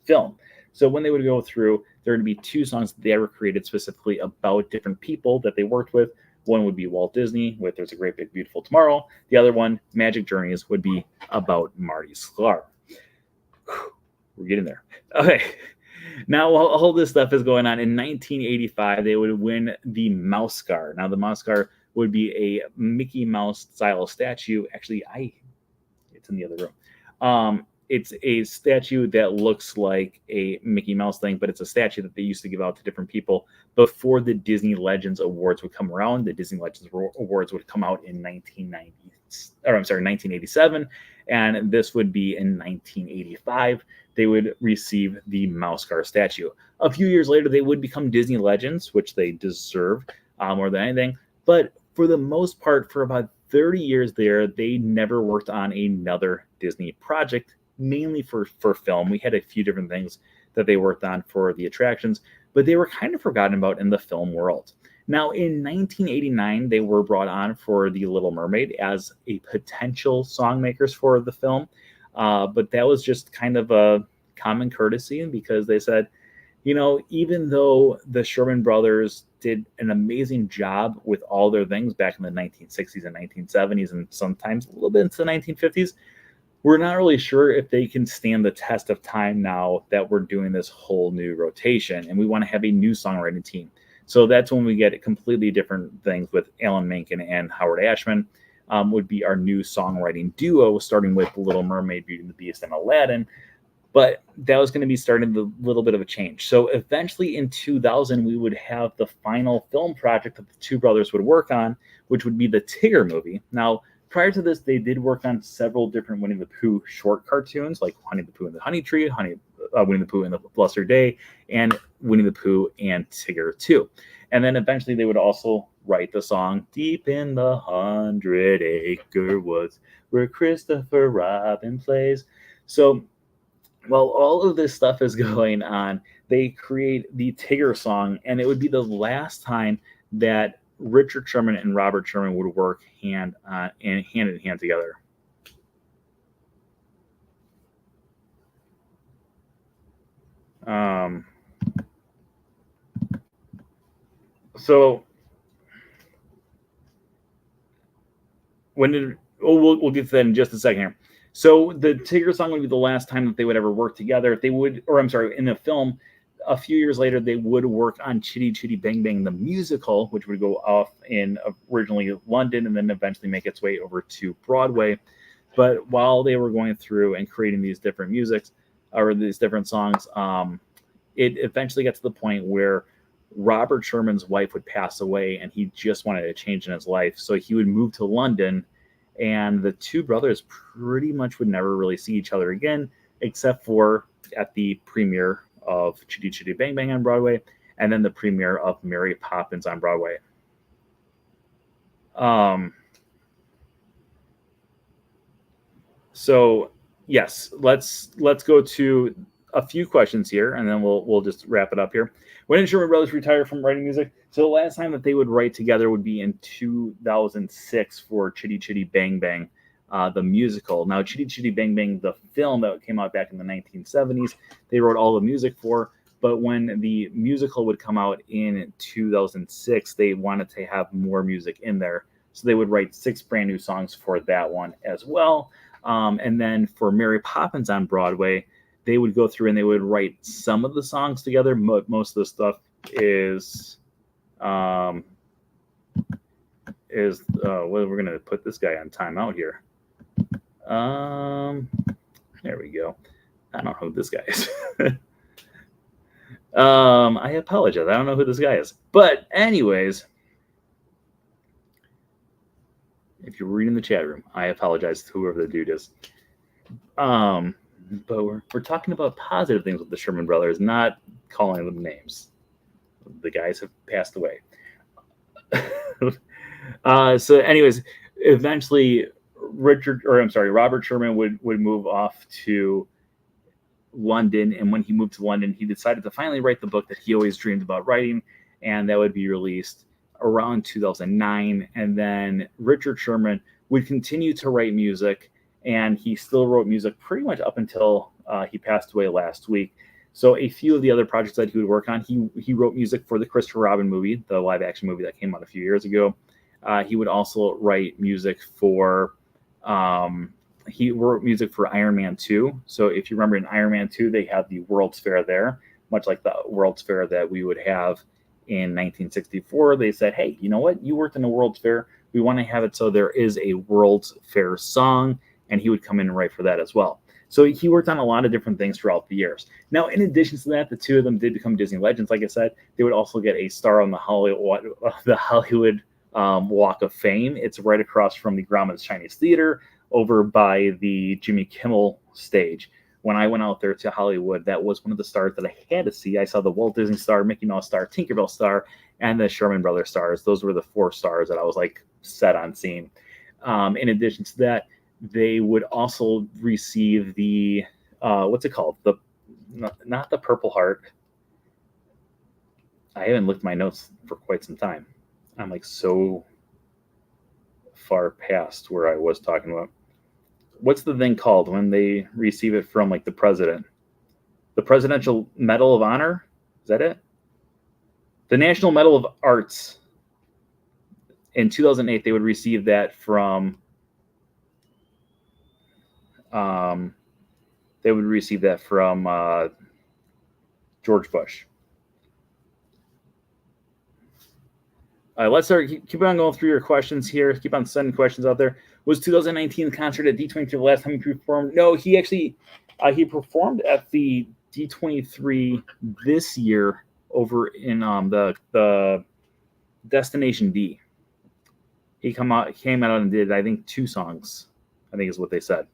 film. So when they would go through, there would be two songs that they were created specifically about different people that they worked with. One would be Walt Disney with There's a Great Big Beautiful Tomorrow. The other one, Magic Journeys, would be about Marty Sklar. We're getting there. Okay. Now, while all this stuff is going on, in 1985, they would win the Mouse Car. Now, the Mouse Car would be a Mickey Mouse style statue. Actually, it's in the other room. It's a statue that looks like a Mickey Mouse thing, but it's a statue that they used to give out to different people before the Disney Legends Awards would come around. The Disney Legends Awards would come out in 1987, and this would be in 1985. They would receive the Mouse Car statue. A few years later, they would become Disney Legends, which they deserved more than anything. But for the most part, for about 30 years there, they never worked on another Disney project, mainly for film. We had a few different things that they worked on for the attractions, but they were kind of forgotten about in the film world. Now, in 1989, they were brought on for The Little Mermaid as a potential songmakers for the film. But that was just kind of a common courtesy because they said, you know, even though the Sherman Brothers did an amazing job with all their things back in the 1960s and 1970s and sometimes a little bit into the 1950s, we're not really sure if they can stand the test of time now that we're doing this whole new rotation and we want to have a new songwriting team. So that's when we get completely different things with Alan Menken and Howard Ashman. Would be our new songwriting duo, starting with Little Mermaid, Beauty and the Beast, and Aladdin. But that was going to be starting a little bit of a change. So eventually in 2000, we would have the final film project that the two brothers would work on, which would be the Tigger movie. Now, prior to this, they did work on several different Winnie the Pooh short cartoons, like Honey the Pooh and the Honey Tree, Winnie the Pooh and the Bluster Day, and Winnie the Pooh and Tigger 2. And then eventually they would also write the song Deep in the 100-Acre Woods, where Christopher Robin plays. So while all of this stuff is going on, they create the Tigger song, and it would be the last time that Richard Sherman and Robert Sherman would work hand in hand together. So we'll get to that in just a second here. So the Tigger song would be the last time that they would ever work together. They would, or I'm sorry, in the film, a few years later, they would work on Chitty Chitty Bang Bang, the musical, which would go off in originally London and then eventually make its way over to Broadway. But while they were going through and creating these different musics or these different songs, it eventually got to the point where Robert Sherman's wife would pass away and he just wanted a change in his life. So he would move to London, and the two brothers pretty much would never really see each other again, except for at the premiere of Chitty Chitty Bang Bang on Broadway, and then the premiere of Mary Poppins on Broadway. So yes, let's go to a few questions here, and then we'll just wrap it up here. When did Sherman Brothers retire from writing music? So the last time that they would write together would be in 2006 for Chitty Chitty Bang Bang, the musical. Now, Chitty Chitty Bang Bang, the film that came out back in the 1970s, they wrote all the music for. But when the musical would come out in 2006, they wanted to have more music in there. So they would write 6 brand new songs for that one as well. And then for Mary Poppins on Broadway, they would go through and they would write some of the songs together. Most of the stuff is well, we're going to put this guy on timeout here. There we go. I don't know who this guy is. I apologize. I don't know who this guy is. But anyways, if you're reading the chat room, I apologize to whoever the dude is. But we're talking about positive things with the Sherman Brothers, not calling them names. The guys have passed away. So anyways, eventually Robert Sherman would move off to London, and when he moved to London, he decided to finally write the book that he always dreamed about writing, and that would be released around 2009. And then Richard Sherman would continue to write music, and he still wrote music pretty much up until he passed away last week. So a few of the other projects that he would work on, he wrote music for the Christopher Robin movie, the live action movie that came out a few years ago. He would also write music for he wrote music for Iron Man 2. So if you remember in Iron Man 2, they have the World's Fair there, much like the World's Fair that we would have in 1964. They said, hey, you know what? You worked in the World's Fair. We want to have it so there is a World's Fair song, and he would come in and write for that as well. So he worked on a lot of different things throughout the years. Now, in addition to that, the two of them did become Disney legends. Like I said, they would also get a star on the Hollywood Walk of Fame. It's right across from the Grauman's Chinese Theater over by the Jimmy Kimmel stage. When I went out there to Hollywood, that was one of the stars that I had to see. I saw the Walt Disney star, Mickey Mouse star, Tinkerbell star, and the Sherman Brothers stars. Those were the 4 stars that I was like set on seeing. In addition to that, they would also receive the what's it called? Not the Purple Heart. I haven't looked at my notes for quite some time. I'm like so far past where I was talking about. What's the thing called when they receive it from like the president? The Presidential Medal of Honor? Is that it? The National Medal of Arts. In 2008, they would receive that from George Bush. Let's start. Keep on going through your questions here. Keep on sending questions out there. Was 2019 the concert at D23 the last time he performed? No, he actually he performed at the D23 this year over in the Destination D. He came out and did, I think, 2 songs, I think is what they said.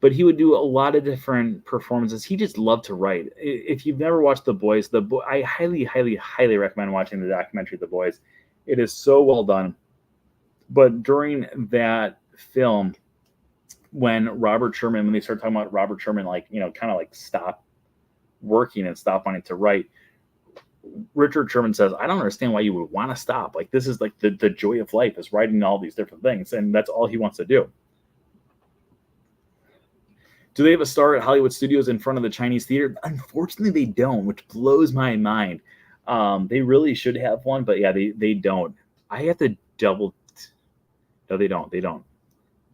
But he would do a lot of different performances. He just loved to write. If you've never watched The Boys, I highly, highly, highly recommend watching the documentary The Boys. It is so well done. But during that film, when they started talking about Robert Sherman, kind of stop working and stop wanting to write, Richard Sherman says, I don't understand why you would want to stop. Like, this is like the joy of life is writing all these different things. And that's all he wants to do. Do they have a star at Hollywood Studios in front of the Chinese Theater? Unfortunately, they don't, which blows my mind. They really should have one, but yeah, they don't. I have to double. No, they don't. They don't.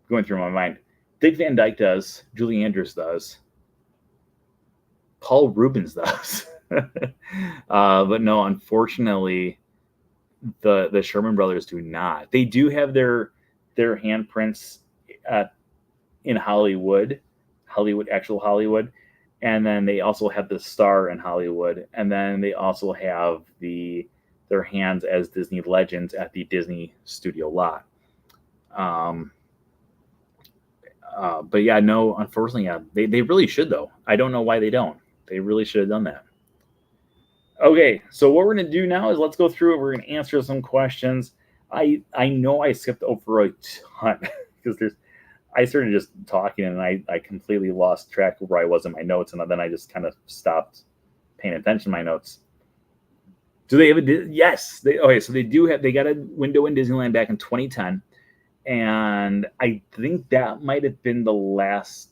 Going through my mind. Dick Van Dyke does. Julie Andrews does. Paul Rubens does. But no, unfortunately, the Sherman Brothers do not. They do have their handprints in Hollywood, actual Hollywood, and then they also have the star in Hollywood, and then they also have their hands as Disney legends at the Disney Studio lot. But yeah, no, unfortunately, yeah, they really should though. I don't know why they don't. They really should have done that. Okay, so what we're gonna do now is let's go through it. We're gonna answer some questions. I know I skipped over a ton because I started just talking and I completely lost track of where I was in my notes, and then I just kind of stopped paying attention to my notes. Do they have a yes? Okay, so they got a window in Disneyland back in 2010, and I think that might have been the last.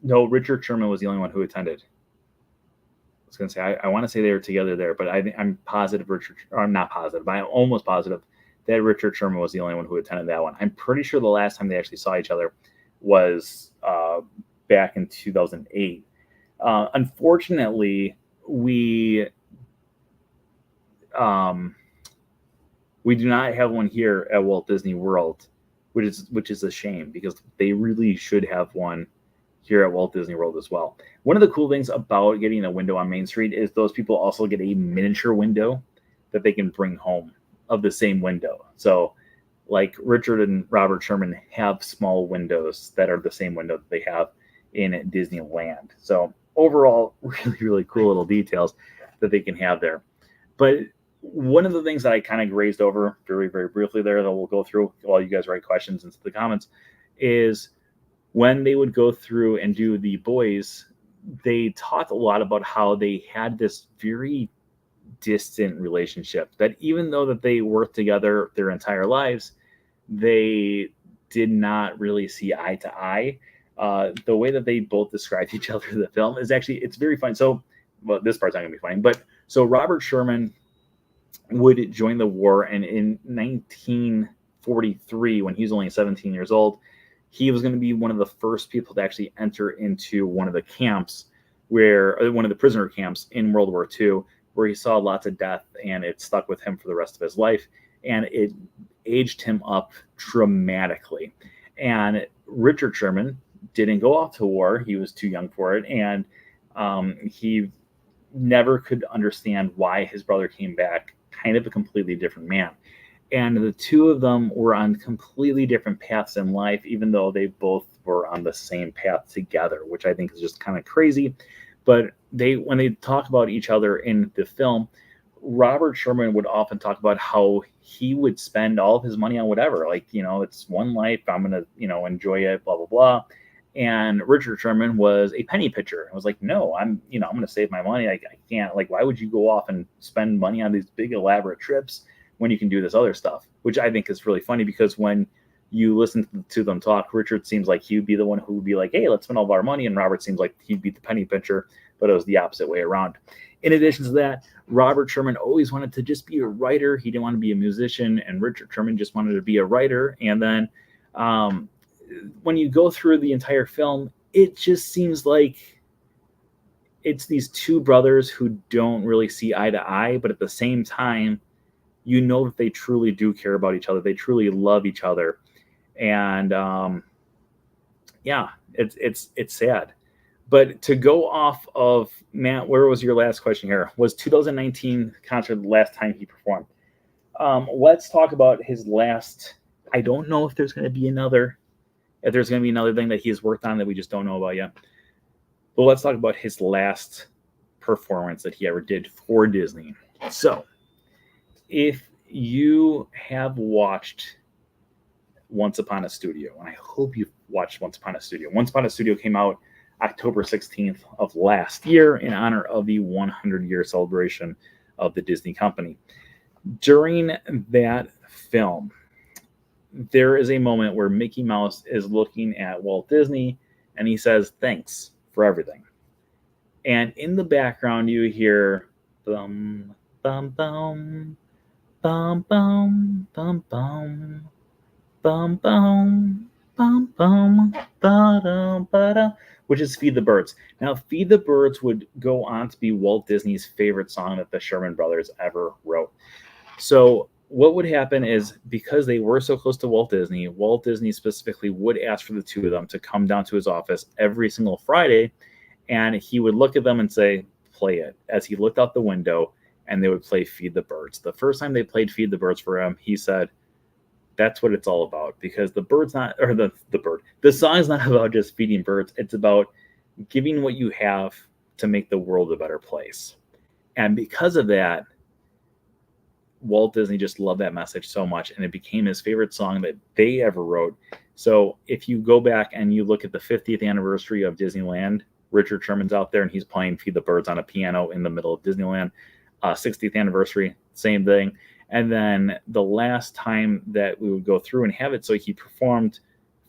No, Richard Sherman was the only one who attended. I was gonna say I want to say they were together there, but I'm positive Richard. Or I'm not positive. I'm almost positive that Richard Sherman was the only one who attended that one. I'm pretty sure the last time they actually saw each other was back in 2008. Unfortunately, we do not have one here at Walt Disney World, which is a shame because they really should have one here at Walt Disney World as well. One of the cool things about getting a window on Main Street is those people also get a miniature window that they can bring home of the same window. So like Richard and Robert Sherman have small windows that are the same window that they have in Disneyland. So overall, really, really cool little details that they can have there. But one of the things that I kind of grazed over very, very briefly there that we'll go through while you guys write questions into the comments is when they would go through and do the boys, they talked a lot about how they had this very distant relationship, that even though that they worked together their entire lives, they did not really see eye to eye. The way that they both described each other in the film is actually, it's very fun. So, well, this part's not gonna be funny, but so Robert Sherman would join the war, and in 1943, when he was only 17 years old, he was going to be one of the first people to actually enter into one of the camps one of the prisoner camps in World War II, where he saw lots of death, and it stuck with him for the rest of his life, and it aged him up dramatically. And Richard Sherman didn't go off to war. He was too young for it, and he never could understand why his brother came back kind of a completely different man. And the two of them were on completely different paths in life, even though they both were on the same path together, which I think is just kind of crazy. But when they talk about each other in the film, Robert Sherman would often talk about how he would spend all of his money on whatever, like, it's one life, I'm going to, enjoy it, blah, blah, blah. And Richard Sherman was a penny pitcher. I was like, no, I'm going to save my money. I can't, like, why would you go off and spend money on these big elaborate trips when you can do this other stuff? Which I think is really funny, because when you listen to them talk, Richard seems like he would be the one who would be like, hey, let's spend all of our money. And Robert seems like he'd be the penny pitcher, but it was the opposite way around. In addition to that, Robert Sherman always wanted to just be a writer. He didn't want to be a musician, and Richard Sherman just wanted to be a writer. And then when you go through the entire film, it just seems like it's these two brothers who don't really see eye to eye, but at the same time, that they truly do care about each other. They truly love each other. And it's sad. But to go off of, Matt, where was your last question here? Was 2019 concert the last time he performed? Let's talk about his last. I don't know if there's going to be another thing that he's worked on that we just don't know about yet. But let's talk about his last performance that he ever did for Disney. So, if you have watched Once Upon a Studio, and I hope you've watched Once Upon a Studio. Once Upon a Studio came out October 16th of last year in honor of the 100-year celebration of the Disney company. During that film, there is a moment where Mickey Mouse is looking at Walt Disney and he says, "Thanks for everything." And in the background, you hear bum, bum, bum, bum, bum, bum, bum, bum, bum, bum, bum, ba-dum, ba-dum, which is Feed the Birds. Now, Feed the Birds would go on to be Walt Disney's favorite song that the Sherman Brothers ever wrote. So what would happen is, because they were so close to Walt Disney specifically would ask for the two of them to come down to his office every single Friday, and he would look at them and say, "Play it," as he looked out the window, and they would play Feed the Birds. The first time they played Feed the Birds for him, he said, That's what it's all about, because the bird's not, or the song's not about just feeding birds. It's about giving what you have to make the world a better place. And because of that, Walt Disney just loved that message so much, and it became his favorite song that they ever wrote. So if you go back and you look at the 50th anniversary of Disneyland, Richard Sherman's out there and he's playing Feed the Birds on a piano in the middle of Disneyland. 60th anniversary, same thing. And then the last time that we would go through and have it, so he performed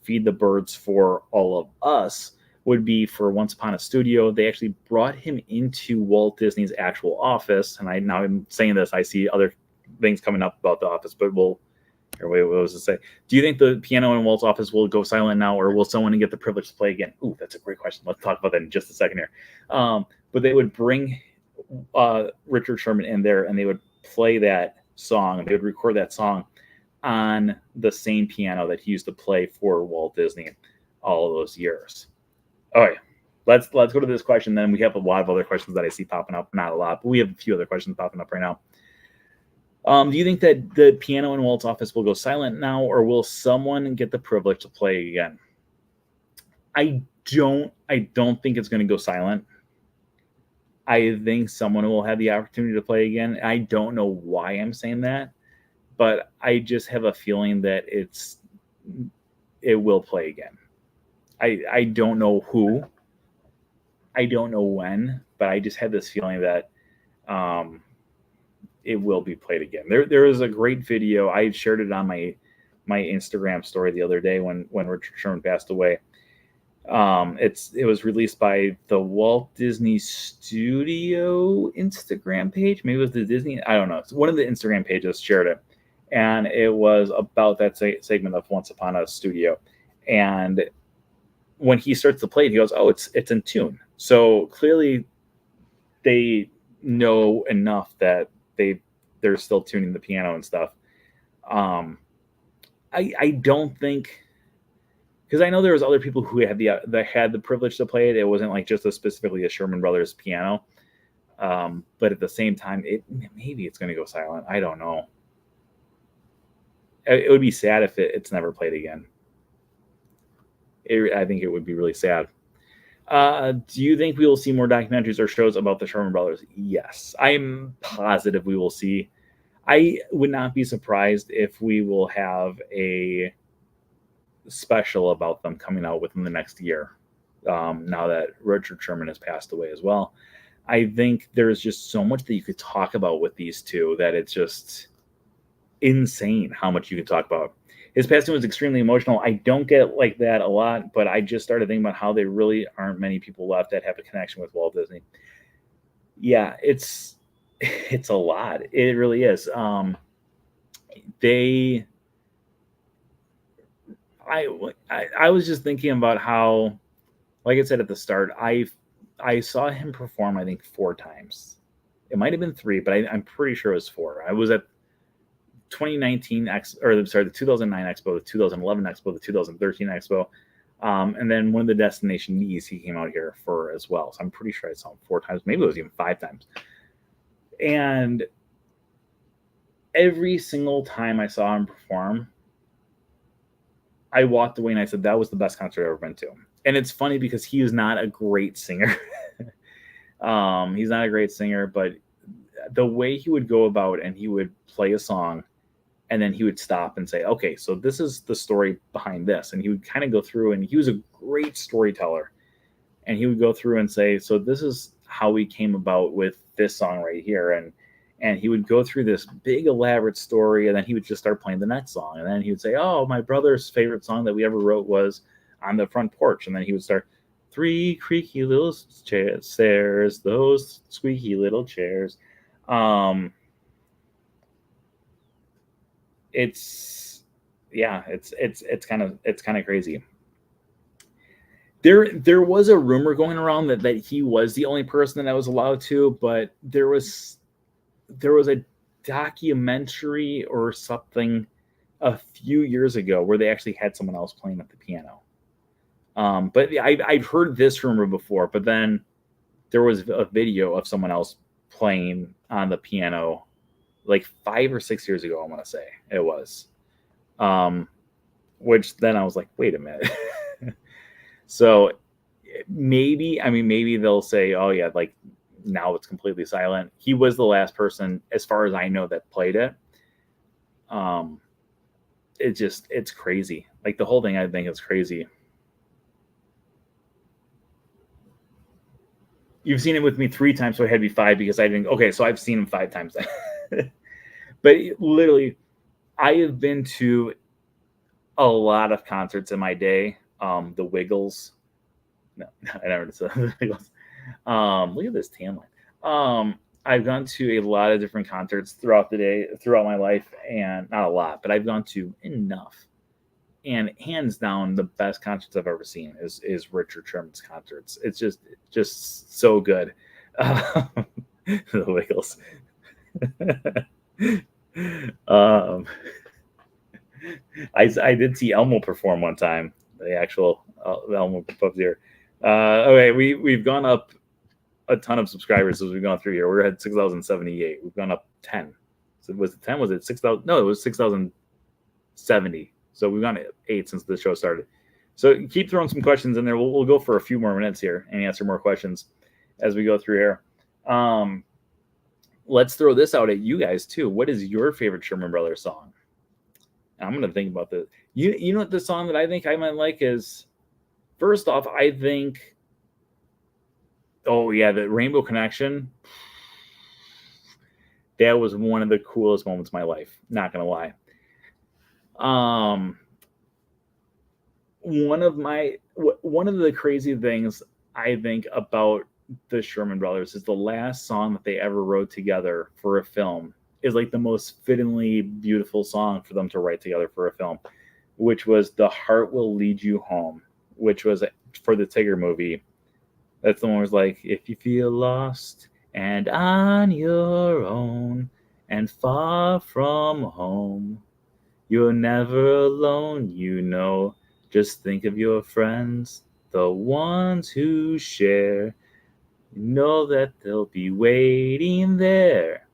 Feed the Birds for all of us, would be for Once Upon a Studio. They actually brought him into Walt Disney's actual office. And now I'm saying this, I see other things coming up about the office, but what was it say? Do you think the piano in Walt's office will go silent now, or will someone get the privilege to play again? Ooh, that's a great question. Let's talk about that in just a second here. But they would bring Richard Sherman in there, and they would play that song. They would record that song on the same piano that he used to play for Walt Disney all of those years. All right, let's go to this question. Then we have a lot of other questions that I see popping up. Not a lot, but we have a few other questions popping up right now. Do you think that the piano in Walt's office will go silent now, or will someone get the privilege to play again? I don't think it's going to go silent. I think someone will have the opportunity to play again. I don't know why I'm saying that, but I just have a feeling that it will play again. I don't know who. I don't know when, but I just had this feeling that it will be played again. There is a great video. I shared it on my Instagram story the other day when Richard Sherman passed away. It was released by the Walt Disney Studio Instagram page. Maybe it was the Disney. I don't know. It's one of the Instagram pages shared it, and it was about that segment of Once Upon a Studio. And when he starts to play it, he goes, "Oh, it's in tune." So clearly, they know enough that they're still tuning the piano and stuff. I don't think, because I know there was other people who had the privilege to play it. It wasn't like just specifically a Sherman Brothers piano. But at the same time, maybe it's going to go silent. I don't know. It would be sad if it's never played again. I think it would be really sad. Do you think we will see more documentaries or shows about the Sherman Brothers? Yes, I'm positive we will see. I would not be surprised if we will have a special about them coming out within the next year. Now that Richard Sherman has passed away as well, I think there's just so much that you could talk about with these two that it's just insane how much you can talk about. His passing was extremely emotional. I don't get like that a lot, but I just started thinking about how there really aren't many people left that have a connection with Walt Disney. Yeah, it's a lot. It really is. I was just thinking about how, like I said at the start, I saw him perform, I think 4 times. It might have been 3, but I'm pretty sure it was 4. I was at 2019 the 2009 Expo, the 2011 Expo, the 2013 Expo, and then one of the Destination Knees he came out here for as well. So I'm pretty sure I saw him 4 times. Maybe it was even 5 times. And every single time I saw him perform, I walked away and I said, that was the best concert I've ever been to. And it's funny because he is not a great singer. He's not a great singer, but the way he would go about and he would play a song and then he would stop and say, okay, so this is the story behind this. And he would kind of go through, and he was a great storyteller. And he would go through and say, so this is how we came about with this song right here. And he would go through this big elaborate story, and then he would just start playing the next song. And then he would say, oh, my brother's favorite song that we ever wrote was On the Front Porch. And then he would start, 3 creaky little stairs, those squeaky little chairs. It's kind of crazy. There was a rumor going around that he was the only person that was allowed to, but there was a documentary or something a few years ago where they actually had someone else playing at the piano. But I've heard this rumor before, but then there was a video of someone else playing on the piano like 5 or 6 years ago, I want to say it was. Which then I was like, wait a minute. So maybe they'll say, oh yeah, like now it's completely silent. He was the last person, as far as I know, that played it. It's crazy. Like the whole thing, I think is crazy. You've seen it with me 3 times, so it had to be 5 because I didn't. Okay, so I've seen him 5 times. But literally, I have been to a lot of concerts in my day. The Wiggles. No, I never said the Wiggles. Look at this tan line. I've gone to a lot of different concerts throughout the day, throughout my life, and not a lot, but I've gone to enough. And hands down, the best concerts I've ever seen is Richard Sherman's concerts. It's just so good. The Wiggles. I did see Elmo perform one time. The actual Elmo puppeteer. Okay, we've gone up a ton of subscribers as we've gone through here. We're at 6,078. We've gone up 10. So was it 10? Was it 6,000? No, it was 6,070. So we've gone 8 since the show started. So keep throwing some questions in there. We'll go for a few more minutes here and answer more questions as we go through here. Let's throw this out at you guys too. What is your favorite Sherman Brothers song? I'm gonna think about this. You know what the song that I think I might like is, first off, I think, oh yeah, the Rainbow Connection. That was one of the coolest moments of my life. Not gonna lie. One of the crazy things I think about the Sherman Brothers is the last song that they ever wrote together for a film is like the most fittingly beautiful song for them to write together for a film, which was "The Heart Will Lead You Home," which was for the Tigger movie. That's the one where it's like, if you feel lost and on your own and far from home, you're never alone, you know. Just think of your friends, the ones who share. You know that they'll be waiting there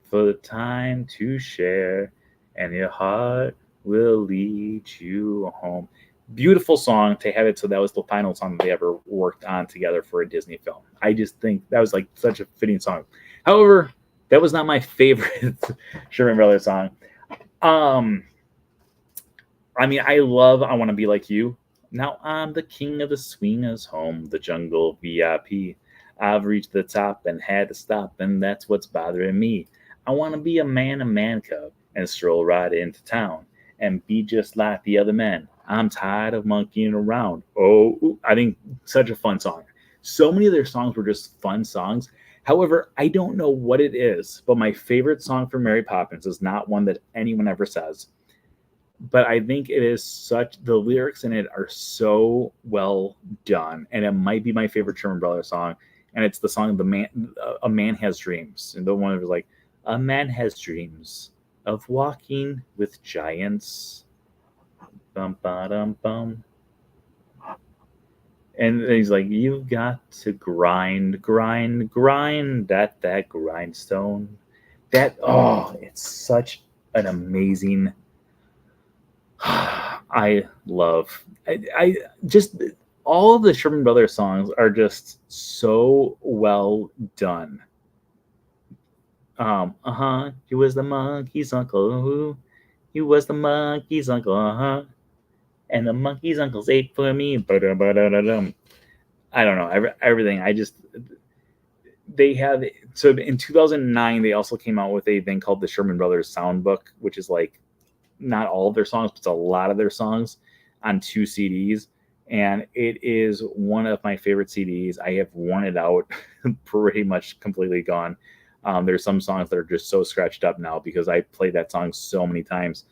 for the time to share, and your heart will lead you home. Beautiful song to have it. So that was the final song that they ever worked on together for a Disney film. I just think that was like such a fitting song. However, that was not my favorite Sherman Brothers song. I mean, I love "I Want to Be Like You." Now I'm the king of the swingers home, the jungle VIP. I've reached the top and had to stop, and that's what's bothering me. I want to be a man cub, and stroll right into town and be just like the other men. I'm tired of monkeying around. Oh, I think such a fun song. So many of their songs were just fun songs. However, I don't know what it is, but my favorite song from Mary Poppins is not one that anyone ever says. But I think it is the lyrics in it are so well done, and it might be my favorite Sherman Brothers song. And it's the song "A Man Has Dreams," and the one that was like, "A man has dreams of walking with giants." Bum ba dum bum. And he's like, "You've got to grind, grind, grind at that grindstone." It's such an amazing. I just all of the Sherman Brothers songs are just so well done. He was the monkey's uncle. He was the monkey's uncle. And the monkey's uncle's ate for me. Ba-da-ba-da-da-dum. I don't know everything. They have, so in 2009 they also came out with a thing called the Sherman Brothers Soundbook, which is like not all of their songs, but it's a lot of their songs on 2 CDs. And it is one of my favorite CDs. I have worn it out, pretty much completely gone. There's some songs that are just so scratched up now because I played that song so many times.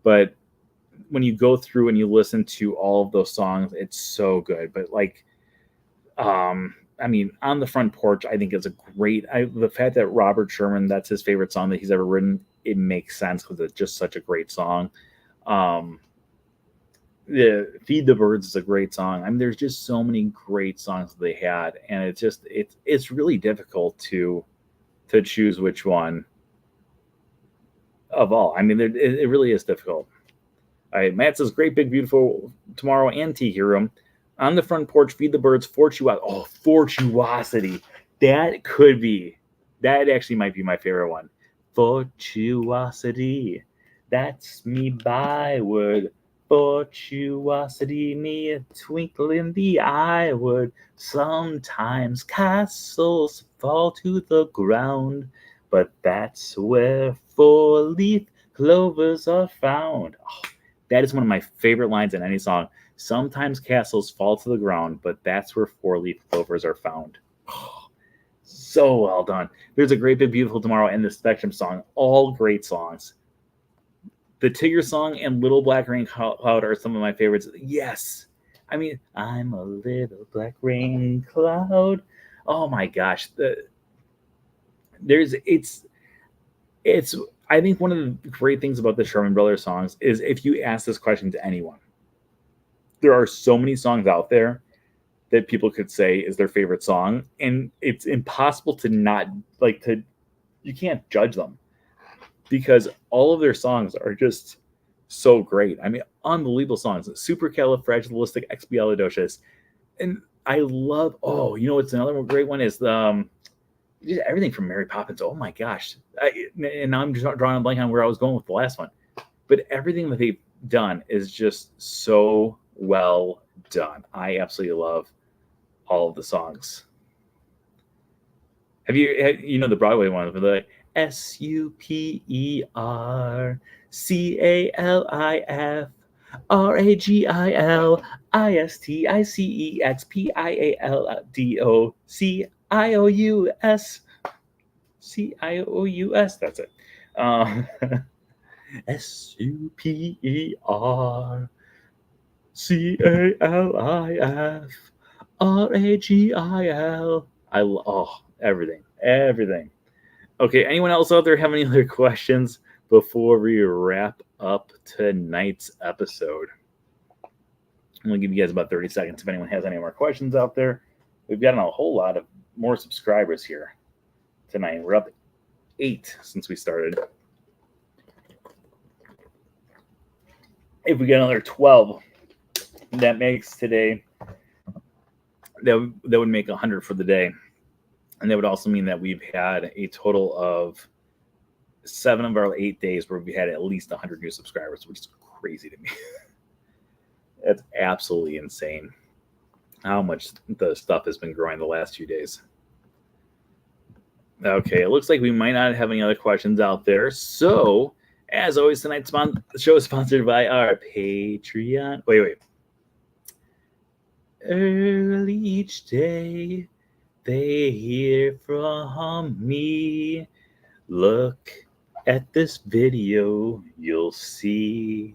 But when you go through and you listen to all of those songs, it's so good. But like, I mean, "On the Front Porch," I think is a great. The fact that Robert Sherman, that's his favorite song that he's ever written, it makes sense because it's just such a great song. "Feed the Birds" is a great song. I mean, there's just so many great songs that they had, and it's really difficult to choose which one of all. I mean, it really is difficult. All right, Matt says, great, big, beautiful tomorrow and Tiki Room. On the front porch, feed the birds, Fortuosity. Oh, Fortuosity. That actually might be my favorite one. Fortuosity. That's me byward. Fortuosity, me a twinkle in the eye would. Sometimes castles fall to the ground, but that's where four-leaf clovers are found. Oh, that is one of my favorite lines in any song. Sometimes castles fall to the ground, but that's where four-leaf clovers are found. Oh, so well done. There's a Great Big Beautiful Tomorrow and the Spectrum song. All great songs. The Tigger song and Little Black Rain Cloud are some of my favorites. Yes. I mean, I'm a little black rain cloud. Oh my gosh. It's I think one of the great things about the Sherman Brothers songs is if you ask this question to anyone, there are so many songs out there that people could say is their favorite song, and it's impossible to not you can't judge them because all of their songs are just so great. I mean, unbelievable songs. Supercalifragilisticexpialidocious. And I love, what's another great one is the just everything from Mary Poppins. Oh my gosh. And I'm just drawing a blank on where I was going with the last one. But everything that they've done is just so well done. I absolutely love all of the songs. Have you the Broadway one with the SUPERCALISTICIOUS. That's it. SUPERCALIFRAGIL. Everything. Okay, anyone else out there have any other questions before we wrap up tonight's episode? I'm going to give you guys about 30 seconds if anyone has any more questions out there. We've gotten a whole lot of more subscribers here tonight. We're up 8 since we started. If we get another 12, that makes today, that would make 100 for the day. And that would also mean that we've had a total of 7 of our 8 days where we had at least 100 new subscribers, which is crazy to me. That's absolutely insane how much the stuff has been growing the last few days. Okay, it looks like we might not have any other questions out there. So, as always, tonight's show is sponsored by our Patreon. Wait. Early each day, they hear from me. Look at this video, you'll see.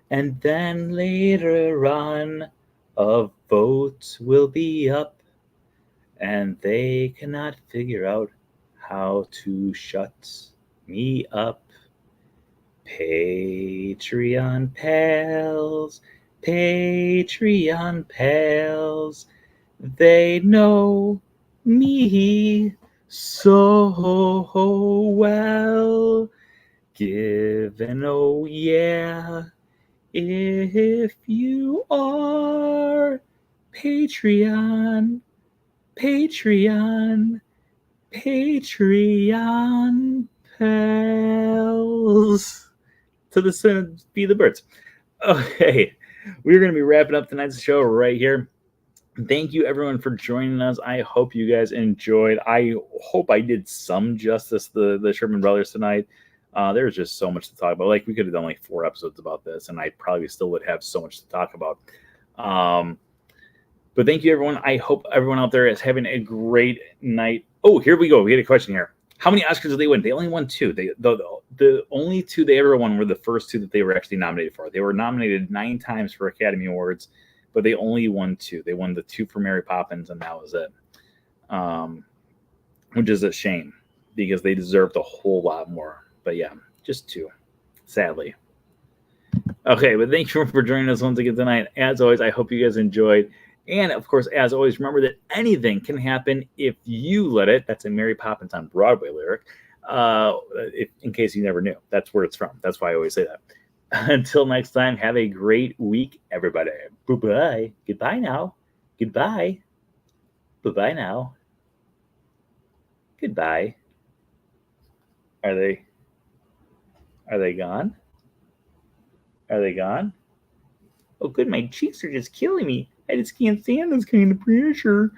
And then later on, a vote will be up, and they cannot figure out how to shut me up. Patreon pals, they know me so well. Give an oh yeah if you are Patreon pals. To the sun, be the birds. Okay, we're going to be wrapping up tonight's show right here. Thank you, everyone, for joining us. I hope you guys enjoyed. I hope I did some justice to the Sherman Brothers tonight. There's just so much to talk about. Like, we could have done like 4 episodes about this, and I probably still would have so much to talk about. But thank you, everyone. I hope everyone out there is having a great night. Oh, here we go. We had a question here. How many Oscars did they win? They only won 2. The only 2 they ever won were the first 2 that they were actually nominated for. They were nominated 9 times for Academy Awards, but they only won 2. They won the 2 for Mary Poppins, and that was it. Which is a shame because they deserved a whole lot more. But yeah, just 2, sadly. Okay, but thank you for joining us once again tonight. As always, I hope you guys enjoyed. And, of course, as always, remember that anything can happen if you let it. That's a Mary Poppins on Broadway lyric, in case you never knew. That's where it's from. That's why I always say that. Until next time, have a great week, everybody. Bye-bye. Goodbye now. Goodbye. Bye-bye now. Goodbye. Are they gone? Are they gone? Oh, good. My cheeks are just killing me. I just can't stand this kind of pressure.